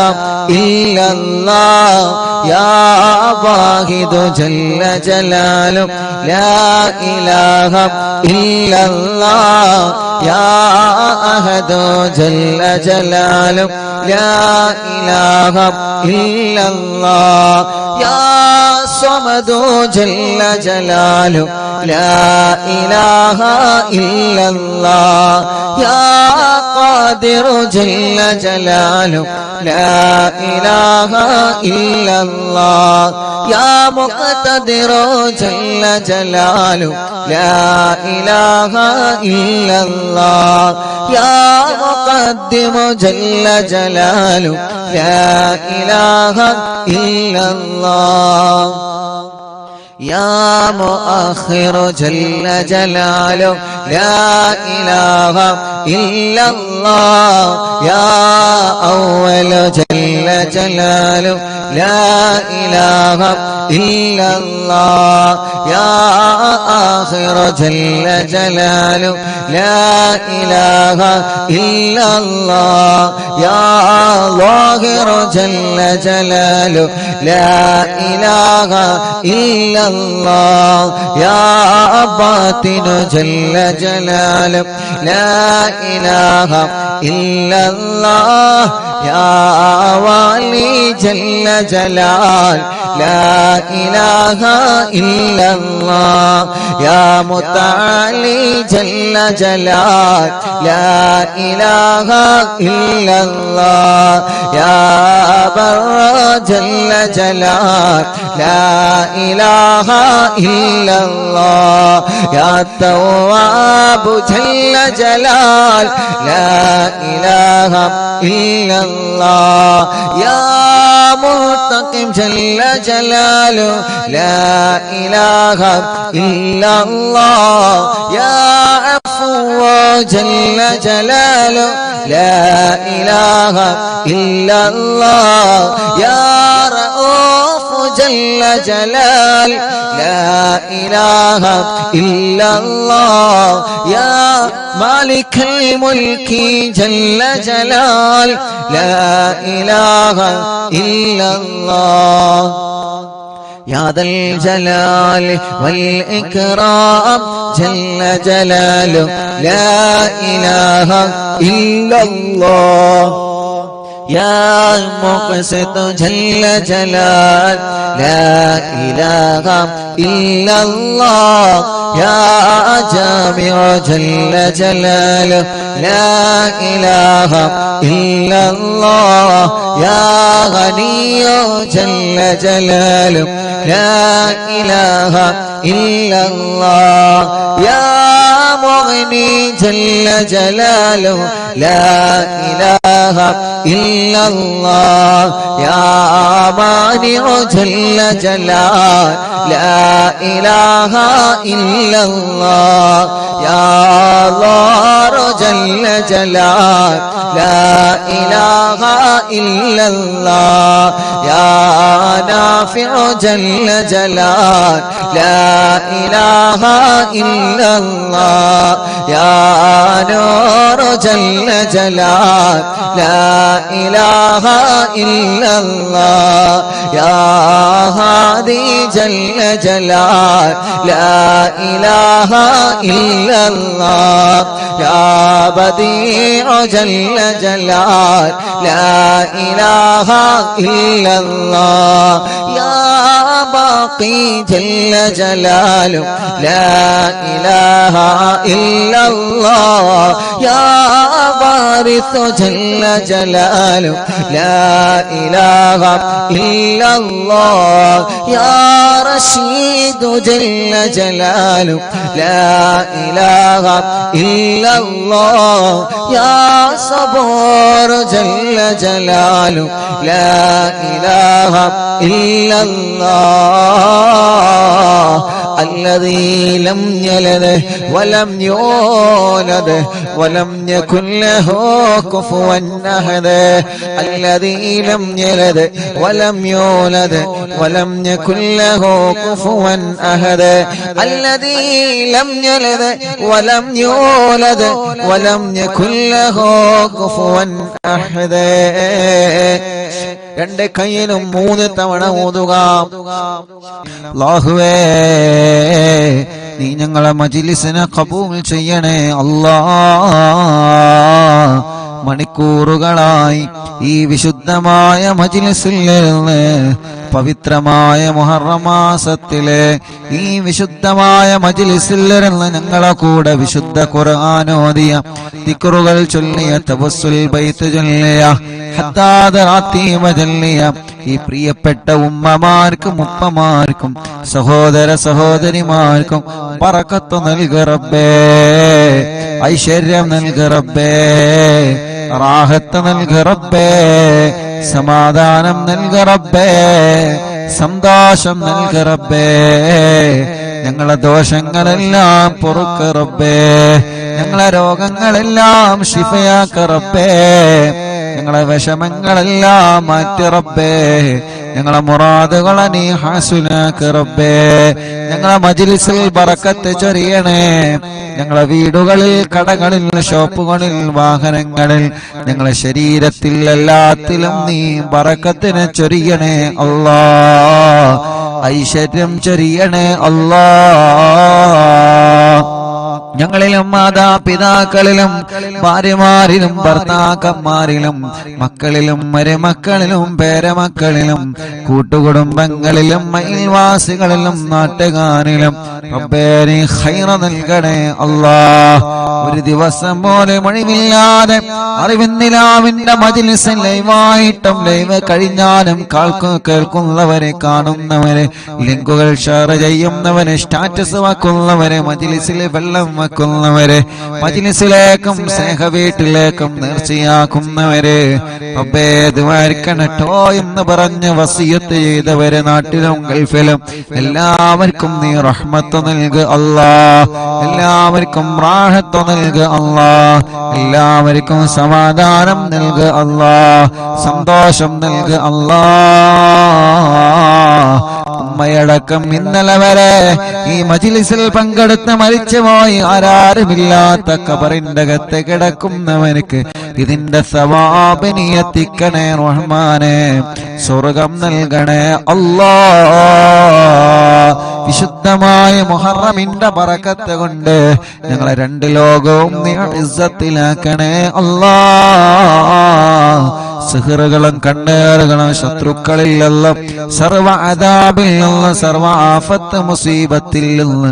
إلا الله يا واحد جل جلاله لا إله إلا الله يا أحد جل جلاله لا إله إلا الله يا صمد جل جلاله لا إله إلا الله يا قادر جل جلاله لا إله إلا الله يا مقتدر جل جلاله لا إله إلا الله يا مقدم جل جلاله لا إله إلا الله يا مؤخر جل جلاله لا إله إلا الله يا أول جل جلاله لا إله إلا الله يا آخر جل جلاله لا إله إلا الله يا ظاهر جل جلاله لا إله إلا الله يا باطن جل جلاله لا إله إلا الله يا والي جل جلال لا إله إلا الله يا متعالي جل جلال لا إله إلا الله يا بر جل جلال لا إله إلا الله يا تواب جل جلال لا إله إلا الله يا منتقم جل جلاله لا إله إلا الله يا عفو جل جلاله لا إله إلا الله يا رؤوف جل جلال لا إله إلا الله يا مالك الملك جل جلال لا إله إلا الله يا ذا الجلال والإكرام جل جلاله لا إله إلا الله يا مقسط جل جلال لا إله إلا الله يا جامع جل جلاله لا إله إلا الله يا غني جل جلاله لا إله إلا الله يا مغني جل جلاله لا إله إلا الله يا مانع جل جلاله لا إله إلا الله يا ضار جل جلال لا إله إلا الله يا نافع جل جلال لا إله إلا الله يا نور جل جلال لا إله إلا الله يا هادي جل جلال لا إله إلا الله يا بديع جل جلال لا إله إلا الله يا باقي جل جلاله لا إله إلا الله يا وارث جل جلاله لا إله إلا الله يا رشيد جل جلاله لا إله إلا الله يا صبور جل جلاله لا إله إلا الله الذي لم يلد ولم يولد ولم يكن له كفوا أحد الذي لم يلد ولم يولد ولم يكن له كفوا أحد الذي لم يلد ولم يولد ولم يكن له كفوا أحد രണ്ട് കൈയിലും 3 തവണ ഓതുക. അല്ലാഹുവേ നീ ഞങ്ങളെ മജ്ലിസിനെ ഖബൂൽ ചെയ്യണേ അല്ലാഹ്. മണിക്കൂറുകളായി ഈ വിശുദ്ധമായ മജ്ലിസിൽ നിന്ന് പവിത്രമായ മുഹറം മാസത്തിലെ ഈ വിശുദ്ധമായ മജ്ലിസിൽ നിന്ന് ഞങ്ങളെ കൂടെ വിശുദ്ധ ഖുർആൻ ഓതിയ ദിക്റുകൾ ചൊല്ലിയ തവസ്സുൽ ബൈത്ത് ചൊല്ലിയ ഹത്താദ റാത്തീമ ചൊല്ലിയ ഈ പ്രിയപ്പെട്ട ഉമ്മമാർക്കും ഉപ്പമാർക്കും സഹോദര സഹോദരിമാർക്കും ബറക്കത്ത് നൽക റബ്ബേ, ഐശ്വര്യം നൽക റബ്ബേ, റാഹത്ത് നൽക റബ്ബേ, സമാധാനം നൽക റബ്ബേ, സന്തോഷം നൽക റബ്ബേ. ഞങ്ങളെ ദോഷങ്ങളെല്ലാം പൊറുക്ക റബ്ബേ, ഞങ്ങളെ രോഗങ്ങളെല്ലാം ശിഫയാക്ക റബ്ബേ, ഞങ്ങളെ വിഷമങ്ങളെല്ലാം മാറ്റി റബ്ബേ, ഞങ്ങളെ മുറാദുകളെ നീ ഹാസുലാക്ക റബ്ബേ. ഞങ്ങളെ മജ്ലിസിൽ ബറക്കത്ത് ചൊരിയണേ. ഞങ്ങളെ വീടുകളിൽ, കടകളിൽ, ഷോപ്പുകളിൽ, വാഹനങ്ങളിൽ, ഞങ്ങളെ ശരീരത്തിൽ എല്ലാത്തിലും നീ ബറക്കത്തിനെ ചൊരിയണേ അല്ലാഹ്. ഐശ്വര്യം ചൊരിയണേ അല്ലാഹ്. ഞങ്ങളിലും മാതാപിതാക്കളിലും ഭാര്യമാരിലും ഭർത്താക്കന്മാരിലും മക്കളിലും മരുമക്കളിലും പേരമക്കളിലും കൂട്ടുകുടുംബങ്ങളിലും അയൽവാസികളിലും നാട്ടുകാരിലും റബ്ബേ നീ ഖൈർ നൽകണേ അല്ലാഹ്. ഒരു ദിവസം പോലും ഒഴിവില്ലാതെ അറിവിന്ദിലാവിന്റെ മജ്ലിസിൽ ലൈവായിട്ടും ലൈവ് കഴിഞ്ഞാലും കേൾക്കുന്നവരെ, കാണുന്നവരെ, ലിങ്കുകൾ ഷെയർ ചെയ്യുന്നവരെ, സ്റ്റാറ്റസ് വെക്കുന്നവരെ, മജ്ലിസിൽ വെള്ളം വെക്കുന്നവരെ, മജ്ലിസിലേക്കും സ്നേഹ വീട്ടിലേക്കും നേർച്ചയാക്കുന്നവരെ റബ്ബേ ദുആർക്കണട്ടോ എന്ന് പറഞ്ഞ് വസിയത്ത് ചെയ്തവരെ നാട്ടിലും ഗൾഫിലും എല്ലാവർക്കും നീ റഹ്മത്ത് നൽക അല്ലാഹ്. എല്ലാവർക്കും റാഹത്ത് നൽക അല്ലാഹ്. എല്ലാവർക്കും സമാധാനം നൽക അല്ലാഹ്. സന്തോഷം നൽക അല്ലാഹ്. ഉമ്മയടക്കം ഇന്നലെ വരെ ഈ മജ്ലിസിൽ പങ്കെടുത്ത് മരിച്ചുപോയി ആരാരുമില്ലാത്ത ഖബറിന്റെ അകത്ത് കിടക്കുന്നവർക്ക് ഇതിന്റെ സവാബ് നീ എത്തിക്കണേ റഹ്മാനെ. സ്വർഗം നൽകണേ അല്ലാഹ്. വിശുദ്ധമായ മുഹറമിന്റെ ബറക്കത്ത് കൊണ്ട് ഞങ്ങളെ രണ്ട് ലോകവും നീ ഇസ്സത്തിലാക്കണേ അല്ലാഹ്. സിഹറുകളും കണ്ണേറുകളും ശത്രുക്കളിലെല്ലാം സർവ അദാബിൽ നിന്ന്, സർവ ആഫത്ത് മുസീബത്തിൽ നിന്ന്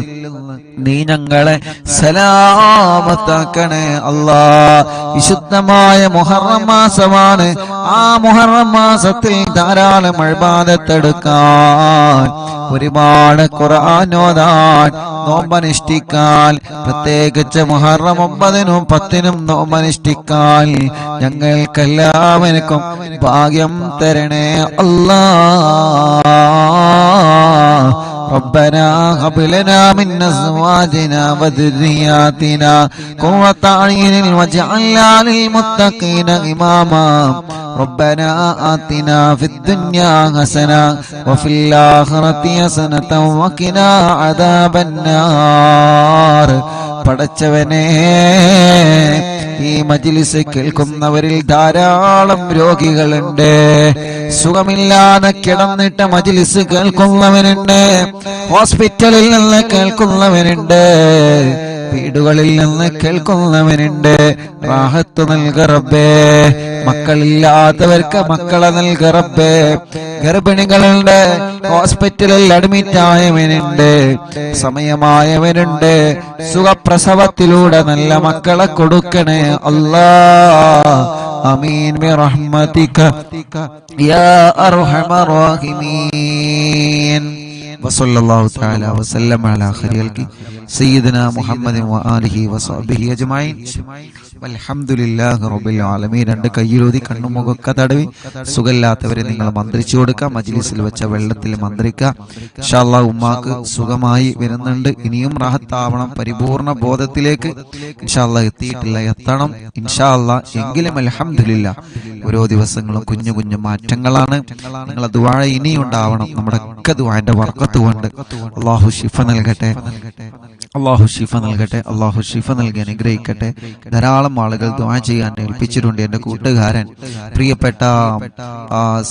നീ ഞങ്ങളെ സലാമത്താക്കണേ അല്ലാഹ്. വിശുദ്ധമായ മുഹറം മാസമാണ്. ആ മുഹറം മാസത്തിൽ ധാരാളം ഇബാദത്തെടുക്കാൻ, ഒരുപാട് ഖുർആൻ ഓതാൻ, നോമ്പനുഷ്ഠിക്കാൻ, പ്രത്യേകിച്ച് മുഹറം 9-നും 10-നും നോമ്പനുഷ്ഠിക്കാൻ ഞങ്ങൾക്കെല്ലാവർക്കും ഭാഗ്യം തരണേ അല്ലാഹ്. ربنا هب لنا من أزواجنا وذرياتنا قرة أعين واجعلنا للمتقين إماما ربنا آتنا في الدنيا حسنة وفي الآخرة حسنة وقنا عذاب النار. പടച്ചവനേ, ഈ മജ്‌ലിസ് കേൾക്കുന്നവരിൽ ധാരാളം രോഗികളുണ്ട്, സുഖമില്ലാതെ കിടന്നിട്ട് മജ്‌ലിസ് കേൾക്കുന്നവരുണ്ട്, ഹോസ്പിറ്റലിൽ നിന്ന് കേൾക്കുന്നവരുണ്ട്, വീടുകളിൽ നിന്ന് കേൾക്കുന്നവനുണ്ട്. റാഹത്ത് നൽക റബ്ബേ. മക്കളില്ലാത്തവർക്ക് മക്കളെ നൽക റബ്ബേ. ഗർഭിണികളുണ്ട്, ഹോസ്പിറ്റലിൽ അഡ്മിറ്റ് ആയവനുണ്ട്, സമയമായവനുണ്ട്. സുഖപ്രസവത്തിലൂടെ നല്ല മക്കളെ കൊടുക്കണേ അല്ലാ. ആമീൻ ബിറഹ്മതിക യാ അർഹമർ റഹീമീൻ. വസല്ലല്ലാഹു തആല വസല്ലമ അലാ ഖൈറിൽ സയ്യിദനാ മുഹമ്മദിൻ വആലിഹി വസഹ്ബിഹി അജ്മഈൻ. വൽഹംദുലില്ലാഹി റബ്ബിൽ ആലമീൻ. രണ്ട് കയ്യിലൂതി കണ്ണുമുഖൊക്കെ തടവി സുഖമില്ലാത്തവരെ നിങ്ങൾ മന്ത്രിച്ചു കൊടുക്കുക. മജ്‌ലിസിൽ വെച്ച വെള്ളത്തിൽ മന്ത്രിക്കുക. ഇൻഷാ അല്ലാഹ് ഉമ്മാക്ക് സുഖമായി വരുന്നുണ്ട്. ഇനിയും റാഹത്താവണം, പരിപൂർണ ബോധത്തിലേക്ക് ഇൻഷാ അല്ലാഹ് എത്തിയിട്ടില്ല, എത്തണം ഇൻഷാ അല്ലാഹ്. എങ്കിലും അൽഹംദുലില്ലാഹ് ഓരോ ദിവസങ്ങളും കുഞ്ഞു കുഞ്ഞു മാറ്റങ്ങളാണ്. നിങ്ങളെ ദുആ ഇനിയും ഉണ്ടാവണം. നമ്മുടെ ഒക്കെ ദുആന്റെ ബർക്കത്ത് കൊണ്ട് അല്ലാഹു ശിഫ നൽകട്ടെ, അല്ലാഹു ശിഫ നൽകട്ടെ, അല്ലാഹു ശിഫ നൽകി അനുഗ്രഹിക്കട്ടെ. ധാരാളം ആളുകൾ ദുആ ചെയ്യാൻ ഏൽപ്പിച്ചിട്ടുണ്ട്. എന്റെ കൂട്ടുകാരൻ പ്രിയപ്പെട്ട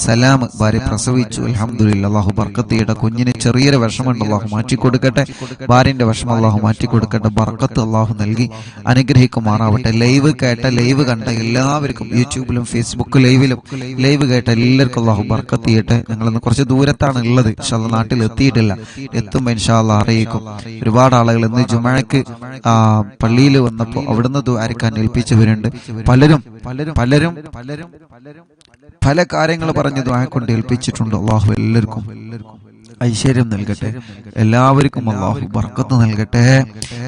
സലാം ഭാര്യ പ്രസവിച്ചു, അൽഹംദുലില്ലാഹ്. അല്ലാഹു ബർക്കത്ത് ചെയ്യട്ടെ. കുഞ്ഞിന് ചെറിയൊരു വിഷമമുണ്ട്, അല്ലാഹു മാറ്റി കൊടുക്കട്ടെ. ഭാര്യന്റെ വിഷമം അല്ലാഹു മാറ്റി കൊടുക്കട്ടെ. ബർക്കത്ത് അല്ലാഹു നൽകി അനുഗ്രഹിക്കുമാറാവട്ടെ. ലൈവ് കേട്ട, ലൈവ് കണ്ട എല്ലാവർക്കും, യൂട്യൂബിലും ഫേസ്ബുക്ക് ലൈവിലും ലൈവ് കേട്ട എല്ലാവർക്കും അല്ലാഹു ബർക്കത്ത് ചെയ്യട്ടെ. ഞങ്ങളിന്ന് കുറച്ച് ദൂരത്താണ് ഉള്ളത്, ഇൻഷാ അല്ലാഹ് നാട്ടിൽ എത്തിയിട്ടില്ല, എത്തുമ്പോൾ ഇൻഷാ അല്ലാഹ് അറിയിക്കും. ഒരുപാട് ആളുകൾ ഇന്ന് ജുമഅക്ക് പള്ളിയിൽ വന്നപ്പോൾ അവിടുന്ന് ദുആരിക്കാൻ ഏൽപ്പിച്ചവരുണ്ട്. പലരും പല കാര്യങ്ങൾ പറഞ്ഞ് ദുആ കൊണ്ട് ഏൽപ്പിച്ചിട്ടുണ്ട്. അല്ലാഹു എല്ലാവർക്കും ഐശ്വര്യം നൽകട്ടെ, എല്ലാവർക്കും അല്ലാഹു ബർക്കത്ത് നൽകട്ടെ.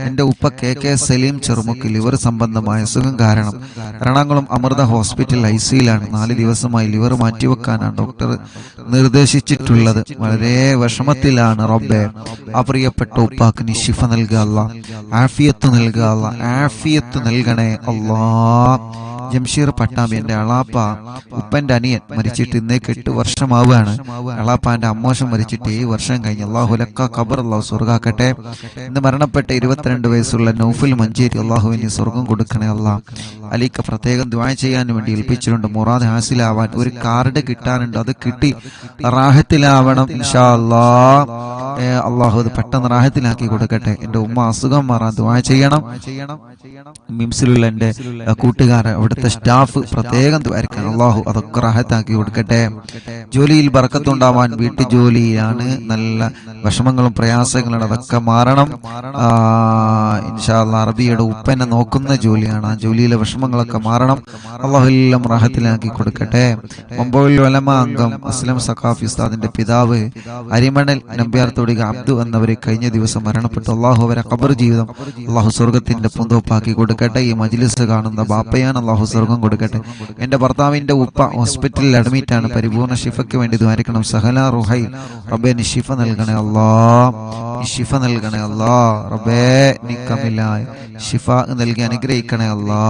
എൻ്റെ ഉപ്പ കെ സലീം ചെറുമുക്ക് ലിവർ സംബന്ധമായ അസുഖം കാരണം എറണാകുളം അമൃത ഹോസ്പിറ്റൽ ഐസിയിലാണ്. 4 ദിവസമായി ലിവർ മാറ്റിവെക്കാനാണ് ഡോക്ടർ നിർദ്ദേശിച്ചിട്ടുള്ളത്. വളരെ വിഷമത്തിലാണ് റബ്ബേ. ആ പ്രിയപ്പെട്ട ഉപ്പാക്ക് നീ ശിഫ നൽകുക അല്ലാ, ആഫിയത്ത് നൽകുക അല്ലാ, ആഫിയത്ത് നൽകണേ അല്ലാ. ജംഷീർ പട്ടാമ്പി എൻ്റെ അളാപ്പ ഉപ്പന്റെ അനിയൻ മരിച്ചിട്ട് ഇന്നേക്ക് 8 വർഷമാവുകയാണ്. അളാപ്പാന്റെ അമ്മോശം മരിച്ചിട്ട് 7 വർഷം കഴിഞ്ഞു. അല്ലാഹു ലക്ക ഖബർ അല്ലാഹു സ്വർഗാക്കട്ടെ. ഇന്ന് മരണപ്പെട്ട 22 വയസ്സുള്ള നൗഫൽ മഞ്ചേരി, അല്ലാഹുവിന് സ്വർഗം കൊടുക്കണേ അല്ലാ. അലിക്ക് പ്രത്യേകം ദുആ ചെയ്യാൻ വേണ്ടി ഏൽപ്പിച്ചിട്ടുണ്ട്. മുറാദ് ഹാസിലാവാൻ ഒരു കാർഡ് കിട്ടാനുണ്ട്, അത് കിട്ടി റാഹത്തിലാവണം ഇൻഷാ അല്ലാ. അല്ലാഹു അത് പെട്ടെന്ന് റാഹത്തിലാക്കി കൊടുക്കട്ടെ. എൻ്റെ ഉമ്മ അസുഖം മാറാൻ ദുആ ചെയ്യണം. മിംസിലുള്ള എൻ്റെ കൂട്ടുകാർ, അവിടുത്തെ സ്റ്റാഫ് പ്രത്യേകം ദ്വാരക്കാൻ അല്ലാഹു അതൊക്കെ റാഹത്താക്കി കൊടുക്കട്ടെ. ജോലിയിൽ ബർക്കത്തുണ്ടാവാൻ, വീട്ടു ജോലിയാണ് നല്ല വിഷമങ്ങളും പ്രയാസങ്ങളും, അതൊക്കെ മാറണം ഇൻഷാ അല്ലാഹ്. അറബിയുടെ ഉപ്പനെ നോക്കുന്ന ജോലിയാണ്, ആ ജോലിയിലെ വിഷമങ്ങളൊക്കെ മാറണം. അല്ലാഹു എല്ലാം റാഹത്തിലാക്കി കൊടുക്കട്ടെ. ഒമ്പതുൽ ഉലമ അംഗം അസ്ലം സഖാഫി ഉസ്താദിന്റെ പിതാവ് അരിമണൽ നമ്പ്യാർത്തോടിക അബ്ദു എന്നവരെ കഴിഞ്ഞ ദിവസം മരണപ്പെട്ടു. അല്ലാഹു അവരെ ഖബർ ജീവിതം അല്ലാഹു സ്വർഗത്തിന്റെ പൂന്തോപ്പാക്കി കൊടുക്കട്ടെ. ഈ മജ്‌ലിസ് കാണുന്ന ബാപ്പയാണ്, അല്ലാഹു സ്വർഗം കൊടുക്കട്ടെ. എൻ്റെ ഭർത്താവിന്റെ ഉപ്പ ഹോസ്പിറ്റലിൽ അഡ്മിറ്റ് ആണ്. പരിപൂർണ ശിഫയ്ക്ക് വേണ്ടി ദ്വാരിക്കണം. സഹല റുഹൈ റബ്ബേ നീ ശിഫ നൽകണേ അല്ലാ, നീ ശിഫ നൽകണേ അല്ലാ. റബ്ബേ നീ കമിലായ ശിഫ നൽകി അനുഗ്രഹിക്കണേ അല്ലാ.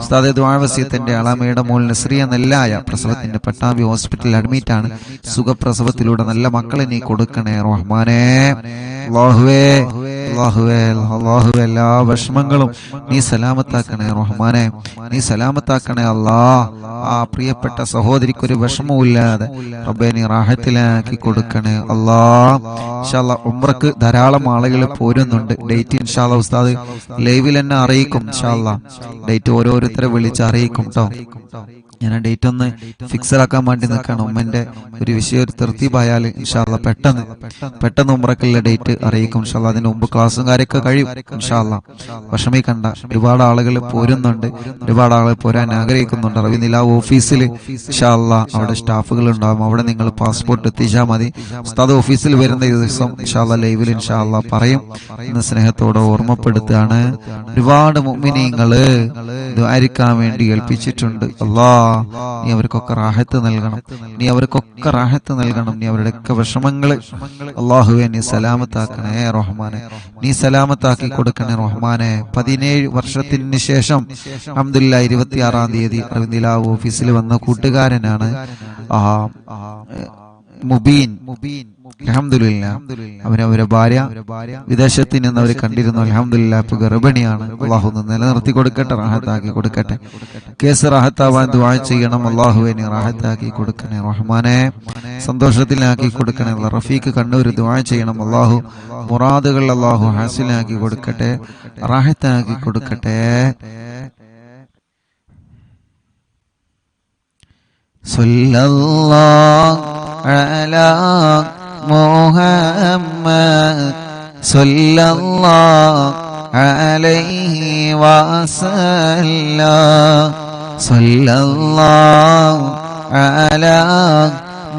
ഉസ്താദെ ദുആ വസിയത്തിന്റെ അളാമയുടെ മോൾ നസ്രിയ നെല്ലായ പ്രസവത്തിന്റെ പട്ടാമ്പി ഹോസ്പിറ്റലിൽ അഡ്മിറ്റ് ആണ്. സുഖപ്രസവത്തിലൂടെ നല്ല മക്കളെ നീ കൊടുക്കണേ റഹ്മാനേ. അല്ലാഹുവേ അല്ലാഹുവേ അല്ലാഹുവേ എല്ലാ വിഷമങ്ങളും നീ സലാമത്താക്കണേ റഹ്മാനെ, നീ സലാമത്താക്കണേ അല്ലാ. ആ പ്രിയപ്പെട്ട സഹോദരിക്ക് ഒരു വിഷമവുമില്ലാതെ റബ്ബേ നീ റാഹത്തിലാക്കി കൊടുക്കണേ അല്ലാ. ഇൻഷാ അല്ലാഹ് ഉംറക്ക് ധാരാളം ആളുകൾ പോരുന്നുണ്ട്. ഡേറ്റ് ഇൻഷാ അല്ലാഹ് ഉസ്താദ് ലൈവിൽ തന്നെ അറിയിക്കും. ഇൻഷാ അല്ലാഹ് ഡേറ്റ് ഓരോരുത്തരെ വിളിച്ച് അറിയിക്കും കേട്ടോ. ഞാൻ ആ ഡേറ്റ് ഒന്ന് ഫിക്സഡ് ആക്കാൻ വേണ്ടി നിൽക്കണം. ഉമ്മന്റെ ഒരു വിഷയം ഒരു തൃപ്തിയായാൽ ഇൻഷാ അല്ലാഹ് പെട്ടെന്ന് ഉംറക്കുള്ള ഡേറ്റ് അറിയിക്കും ഇൻഷാ അല്ലാഹ്. അതിന് മുമ്പ് ക്ലാസ്സും കാര്യമൊക്കെ കഴിയും ഇൻഷാ അല്ലാഹ്. വിഷമിക്കണ്ട, ഒരുപാട് ആളുകൾ പോരുന്നുണ്ട്, ഒരുപാട് ആളുകൾ പോരാൻ ആഗ്രഹിക്കുന്നുണ്ട്. റവി നിലാവ് ഓഫീസിൽ ഇൻഷാ അല്ലാഹ് അവിടെ സ്റ്റാഫുകൾ ഉണ്ടാവും. അവിടെ നിങ്ങൾ പാസ്പോർട്ട് എത്തിച്ചാൽ മതി. ഉസ്താദ് ഓഫീസിൽ വരുന്ന ദിവസം ഇൻഷാ അല്ലാഹ് ലൈവിൽ ഇൻഷാ അല്ലാഹ് പറയും എന്ന് സ്നേഹത്തോടെ ഓർമ്മപ്പെടുത്തുകയാണ്. ഒരുപാട് മുഅ്മിനീങ്ങൾ ദുആരിക്കാൻ വേണ്ടി ഏൽപ്പിച്ചിട്ടുണ്ട്. അല്ലാഹ് നീ അവർക്കൊക്കെ റാഹത്ത് നൽകണം, നീ അവർക്കൊക്കെ റാഹത്ത് നൽകണം, നീ അവരുടെയൊക്കെ വിഷമങ്ങള് അല്ലാഹുവേ നീ സലാമത്താക്കണേ റഹ്മാനെ, നീ സലാമത്താക്കി കൊടുക്കണേ റഹ്മാനെ. 17 വർഷത്തിന് ശേഷം അൽഹംദുലില്ലാഹ് 26-ാം തീയതി അറിവിന്ദിലാവ് ഓഫീസിൽ വന്ന കൂട്ടുകാരനാണ് മുബീൻ. അൽഹംദുലില്ലാഹ് അവരെ ഭാര്യ വിദേശത്ത് നിന്ന് അവർ കണ്ടിരുന്നു. അൽഹംദുലില്ലാഹ് ഇപ്പൊ ഗർഭിണിയാണ്. അല്ലാഹു നിലനിർത്തി കൊടുക്കട്ടെ, റാഹത്താക്കി കൊടുക്കട്ടെ. കേസ് റാഹത്താവാൻ ദുആ ചെയ്യണം. അല്ലാഹുവേ നീ റാഹത്താക്കി കൊടുക്കണേ റഹ്മാനെ, സന്തോഷത്തിലാക്കി കൊടുക്കണേ. റഫീഖ് കണ്ണൂർ ദുആ ചെയ്യണം. അല്ലാഹു മുറാദുകൾ അല്ലാഹു ഹാസിലാക്കി കൊടുക്കട്ടെ, റാഹത്താക്കി കൊടുക്കട്ടെ. സല്ലല്ലാഹു അലാ മുഹമ്മദ് സല്ലല്ലാഹു അലൈഹി വസല്ലം. സല്ലല്ലാഹു അലാ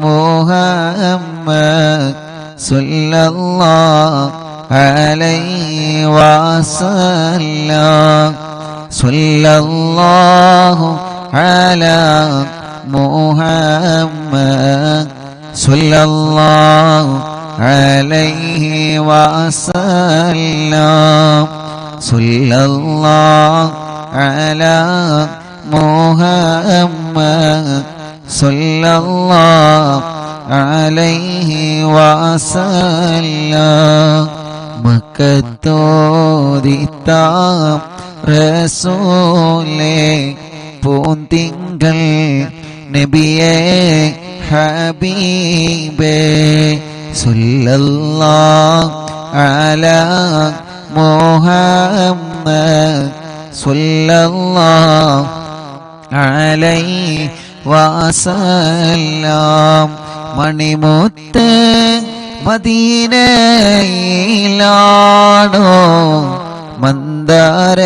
മുഹമ്മദ് സല്ലല്ലാഹു അലൈഹി വസല്ലം. സല്ലല്ലാഹു അലാ മുഹമ്മദ് സല്ലല്ലാഹു അലൈഹി വസല്ലം. സല്ലല്ലാഹു അലാ മുഹമ്മദ് സല്ലല്ലാഹു അലൈഹി വസല്ലം. മക്കത്തോദിത്ത റസൂലേ പൂന്തിങ്കൾ നബിയേ ഹബീബേ സല്ലല്ലാഹു അലാ മുഹമ്മദ് സല്ലല്ലാഹു അലൈഹി വസല്ലം. മണിമുത്ത് മദീനയിലാണോ മന്ദാര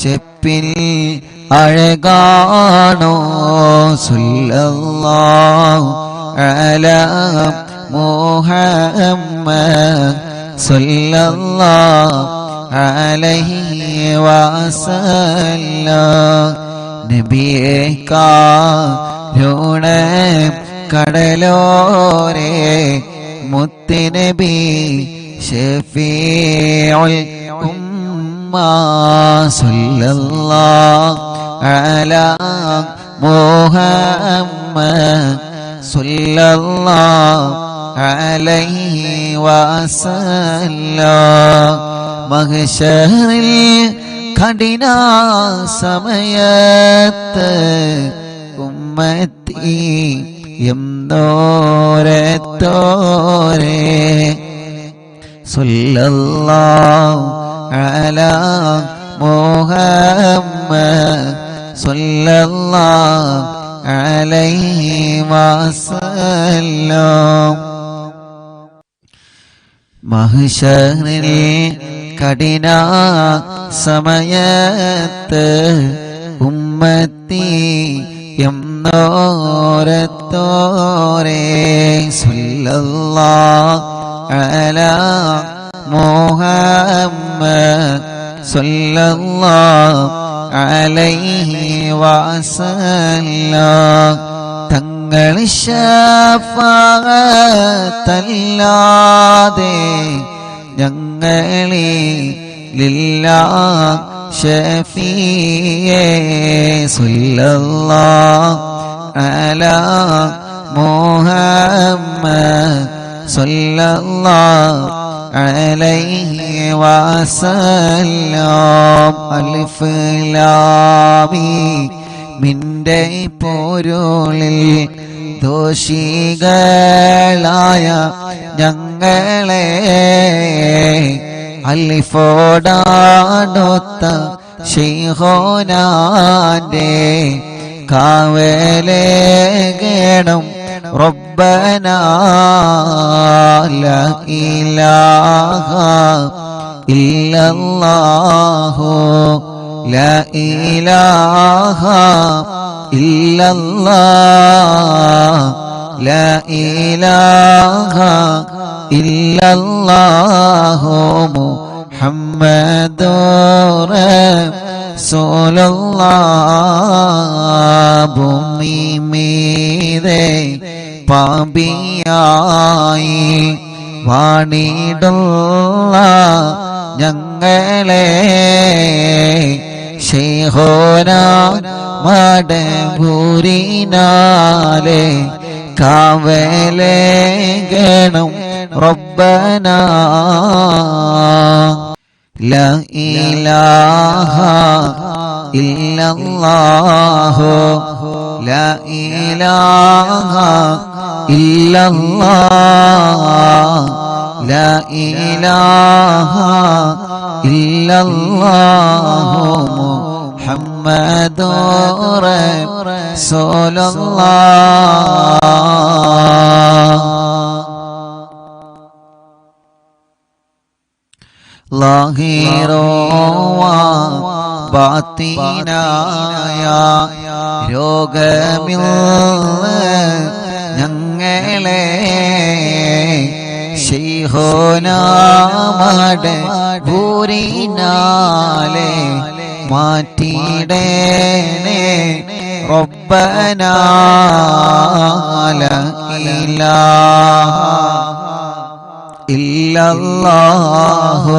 ചെപ്പിൽ അഴകാണോ. സല്ലല്ലാഹു അലാ മുഹമ്മദ് സല്ലല്ലാഹു അലൈഹി വസല്ലം. നബിയേ കാരുണ കടലോരേ മുത്തുനബി ശഫീഉൽ ഉമ്മ സല്ലല്ലാഹു അലാ മുഹമ്മദ് സല്ലല്ലാഹു അലൈഹി വസല്ലം. മഹ്ശറിൽ കഠിന സമയത്ത് ഉമ്മത്തി എന്നോരത്തോരേ സല്ലല്ലാഹു അലാ മുഹമ്മദ് സല്ലല്ലാഹു അലൈഹി വസല്ലം. മഹ്ശറിൽ കഠിന സമയത്ത് ഉമ്മത്തി എന്നോരത്തോരേ സല്ലല്ലാഹു അലാ മുഹമ്മദ് സല്ലല്ലാഹു അലൈഹി വസല്ലം. തങ്ങൾ ശഫാഅത്തല്ലാതെ ഞങ്ങളിലില്ല ഷഫീയേ സല്ലല്ലാഹു അലാ മുഹമ്മദ് സല്ലല്ലാഹു അലൈഹി വസല്ലം. അലിഫ് ലാം മീം മിന്റെ പൊരുളിൽ ദോഷികളായ ഞങ്ങളെ അലിഫോടാടൊത്ത ശൈഖുനാന്റെ കാവലേകണം റബ്ബനാ ലാ ഇലാഹ ഇല്ലല്ലാഹു ലാ ഇലാഹ ഇല്ലല്ലാഹ് ലാ ഇലാഹ ഇല്ലല്ലാഹു മുഹമ്മദുർ റസൂലുള്ളാഹ് ഭൂമി മീതെ പാപിയായി വാണിടുള്ള ഞങ്ങളെ ശൈഖുനാ മടബൂരിനാലെ കാവലേകണം റബ്ബനാ ലാ ഇലാഹ ഇല്ലല്ലാഹു ലാ ഇലാഹ ഇല്ലല്ലാഹ് ലാ ഇലാഹ ഇല്ലല്ലാഹു മുഹമ്മദുർ റസൂലുള്ളാഹ് ലാഹിറോവാ ബാത്തിനായ രോഗമിൽ ഞങ്ങളെ ശൈഖുനാ മടബൂരിനാലെ മാറ്റിടേണേ റബ്ബനാ ലാ ഇലാഹ ഇല്ലല്ലാഹു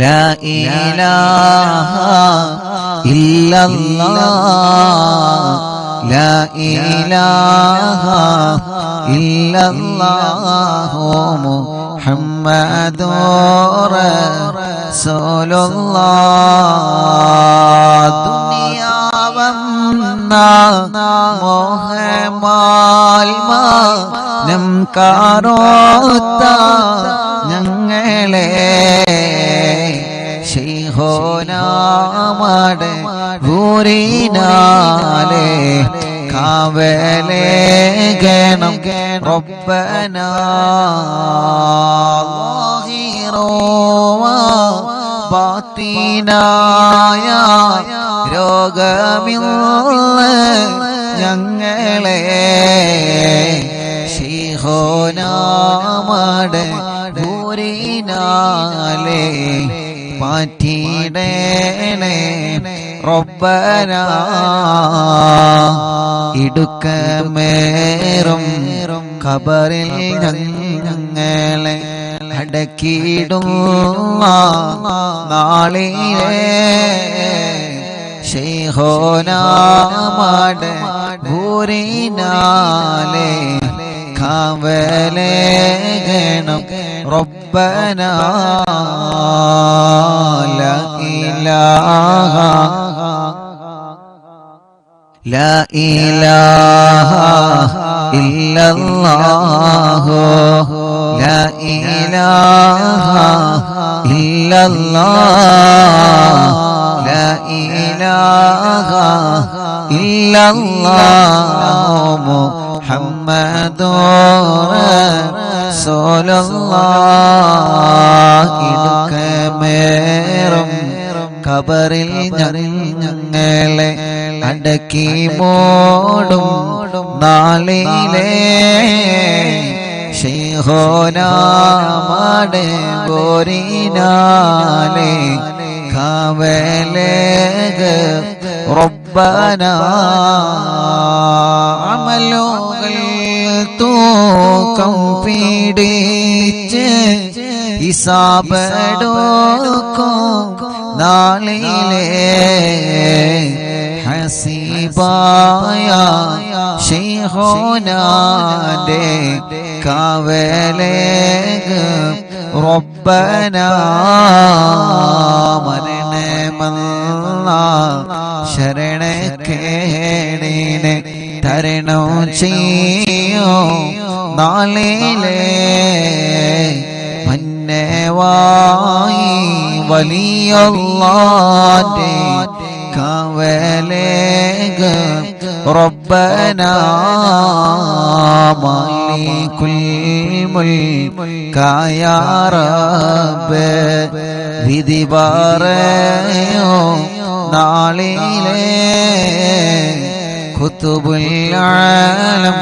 ലാ ഇലാഹ ഇല്ലല്ലാഹ് ലാ ഇലാഹ ഇല്ലല്ലാഹു മുഹമ്മദുർ റസൂലുള്ളാഹ് ദുനിയാവെന്ന മോഹമാൽമാനം കാരോത്ത ഞങ്ങളെ ശൈഖുനാ മടബൂരിനാലെ കാവലേകണം റബ്ബനാ ലാഹിറോവാ ബാത്തിനായ രോഗമിൽ ഞങ്ങളെ ശൈഖുനാ മടബൂരിനാലെ മാറ്റിടേണേ റബ്ബനാ ഇടുക്കമേറും ഖബറിൽ ഞങ്ങളെ അടക്കിയിടുന്ന നാളിലെ ശൈഖുനാ മടബൂരിനാലെ കാവലേകണം റബ്ബനാ ലാ ഇലാഹ ലാ ഇലാഹ ഇല്ലല്ലാഹു ലാ ഇലാഹ ഇല്ലല്ലാഹ് ലാ ഇലാഹ ഇല്ലല്ലാഹു മുഹമ്മദുർ റസൂലുള്ളാഹ് ഇടുക്കമേറും ഖബറിൽ ഞങ്ങളെ അടക്കി മൂടും നാളിലെ ശൈഖുനാ മടബൂരിനാലെ കാവലേക റബ്ബനാ അമലുകൾ തൂക്കം പിടിച്ച് ഹിസാബെടുക്കും നാളിലെ ഹസീബായ ശൈഖുനാന്റെ കാവലേക റബ്ബനാ മരണമല്ല ശരണക്കേടിനെ തരണം ചെയ്യോ നാളിലെ മന്നവായി വലിയല്ലാന്റെ കാവലേക റബ്ബനാ മാലികുൽ മുൽക്കായ റബ്ബ് വിധി പറയോ നാളിലെ ഖുതുബുൽ ആലം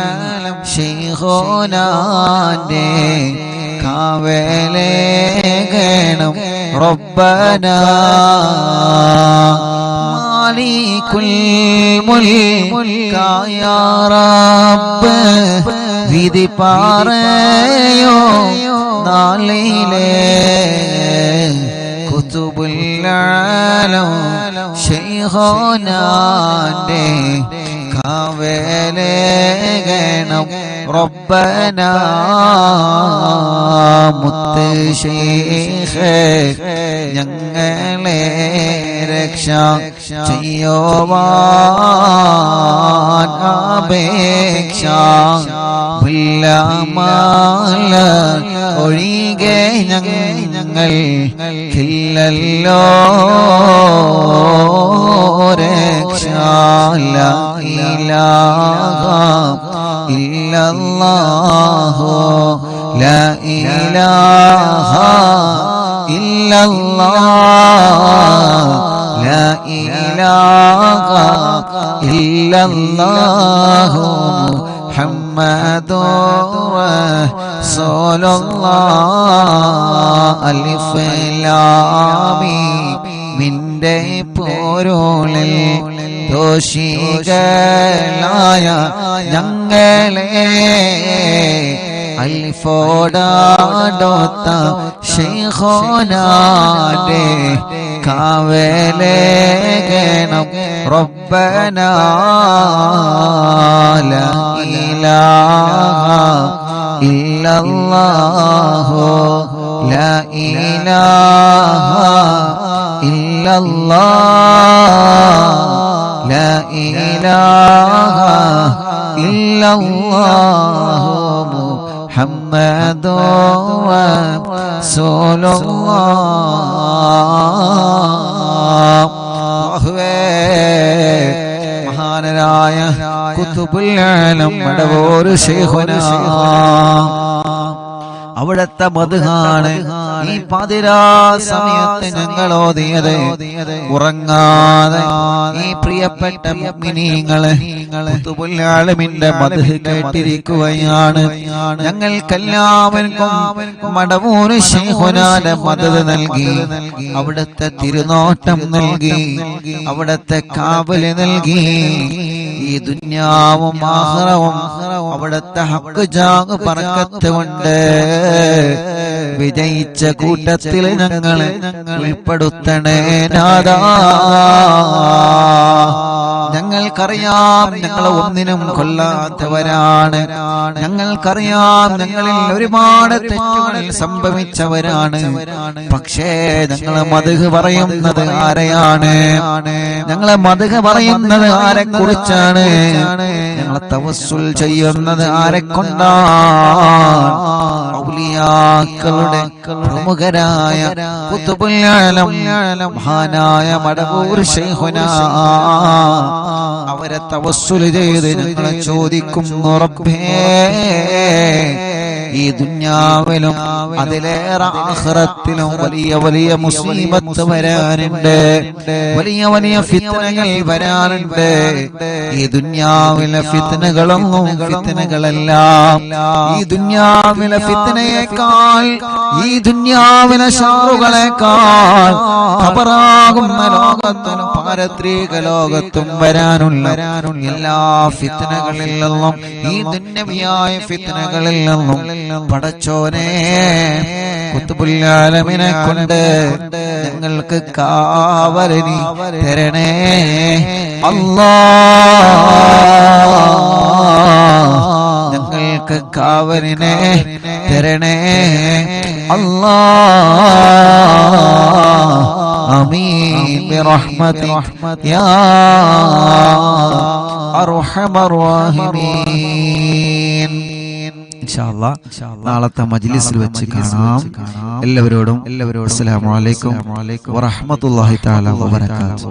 ശൈഖുനാന്റെ കാവലേകണം റബ്ബനാ മാലികുൽ മുൽക്കായ റബ്ബ് വിധി പറയോ നാളിലെ കുതുബുൽ ആലം ശൈഖുനാന്റെ കാവലേകണം റബ്ബനാ മുത്ത് ശൈഖ് ഞങ്ങളെ രക്ഷ ചെയ്യുവാൻ അപേക്ഷ പുല്ലമാല ഒഴികെ ഞങ്ങൾ കില്ലല്ലോ രക്ഷ ലാ ഇലാഹ ഇല്ലല്ലാഹു ലാ ഇലാഹ ഇല്ലല്ലാഹ് ലാ ഇലാഹ ഇല്ലല്ലാഹു മുഹമ്മദുർ റസൂലുള്ളാഹ് അലിഫ് ലാം മിന്റെ പൊരുളിൽ ദോഷികളായ ഞങ്ങളെ അൽഫോടാടോത്ത ശൈഖുനാന്റെ കാവലേകണം റബ്ബനാ ലാ ഇലാഹ ഇല്ലല്ലാഹു ലാ ഇലാഹ ഇല്ലല്ലാഹ് ലാ ഇലാഹ ഇല്ലല്ലാഹു മുഹമ്മദുർ റസൂലുള്ളാഹ് മഹാനരായ കുതുബുൽ ആലം മടവൂർ ശൈഖുനാ അവിടത്തെ മദ്ഹാണ് ഈ പാതിരാ സമയത്ത് ഞങ്ങൾ ഓതിയത്. ഉറങ്ങാതെ ഈ പ്രിയപ്പെട്ട മുഅ്മിനീങ്ങളെ ഖുതുബുൽ ആലമിന്റെ മദ്ഹ് കേട്ടിരിക്കുകയാണ്. ഞങ്ങൾക്കെല്ലാവർക്കും മടവൂർ ശൈഖുനാന്റെ മദദ് നൽകി, അവിടത്തെ തിരുനോട്ടം നൽകി, അവിടത്തെ കാവല് നൽകി. ഈ ദുനിയാവും ആഖിറവും അവിടത്തെ ഹഖ് ജാഗ് ബർക്കത്ത് കൊണ്ട് വിജയിച്ച കൂട്ടത്തിൽ ഞങ്ങളെ ഉൾപ്പെടുത്തണേ നാഥാ. ഞങ്ങൾക്കറിയാം ഞങ്ങൾ ഒന്നിനും കൊല്ലാത്തവരാണ്. ഞങ്ങൾക്കറിയാം ഞങ്ങളിൽ ഒരുപാട് തെറ്റുകൾ സംഭവിച്ചവരാണ്. പക്ഷേ ഞങ്ങളെ മദ്ഹ് പറയുന്നത് ആരെയാണ്? ഞങ്ങളെ മദ്ഹ് പറയുന്നത് ആരെ കുറിച്ചാണ്? ഞങ്ങളെ തവസ്സുൽ ചെയ്യുന്നത് ആരെ കൊണ്ടാണ്? ഔലിയാക്കളുടെ പ്രമുഖരായ ഖുതുബുൽ ആലം മഹാനായ മടവൂർ ശൈഖുനാ അവരെ തവസ്സുൽ ചെയ്ത് ഞങ്ങളെ ചോദിക്കുന്നു, റബ്ബേ ഈ ദുനിയാവിലും അതിലേറെ ആഖിറത്തിലും വലിയ വലിയ മുസീബത്ത് വരാനുണ്ട്, വലിയ വലിയ ഫിത്നകൾ വരാനുണ്ട്. ഈ ദുനിയാവിലെ ഫിത്നകളൊന്നും ഫിത്നകളെല്ലാം ഈ ദുനിയാവിലെ ഫിത്നയേക്കാൾ, ഈ ദുനിയാവിലെ ശാറുകളേക്കാൾ ഖബറാകുന്ന ലോകത്തും പാരത്രിക ലോകത്തും വരാനുള്ള എല്ലാ ഫിത്നകളിൽ നിന്നും, ഈ ദുന്യവിയായ ഫിത്നകളിൽ നിന്നും പടച്ചോനെ ഖുതുബുൽ ആലമിനെ കൊണ്ട് ഞങ്ങൾക്ക് കാവലിനി തരണേ അല്ലാഹ്. ഞങ്ങൾക്ക് കാവലിനെ തരണേ അല്ലാഹ്. ആമീൻ ബിറഹ്മതിക യാ അർഹമർ റഹീമീൻ. ഇൻഷാ അല്ലാഹ് നാളത്തെ മജ്ലിസിൽ വെച്ച് കാണാം. എല്ലാവരോടും അസ്സലാമു അലൈക്കും വറഹ്മത്തുള്ളാഹി തആല വബറകാതുഹു.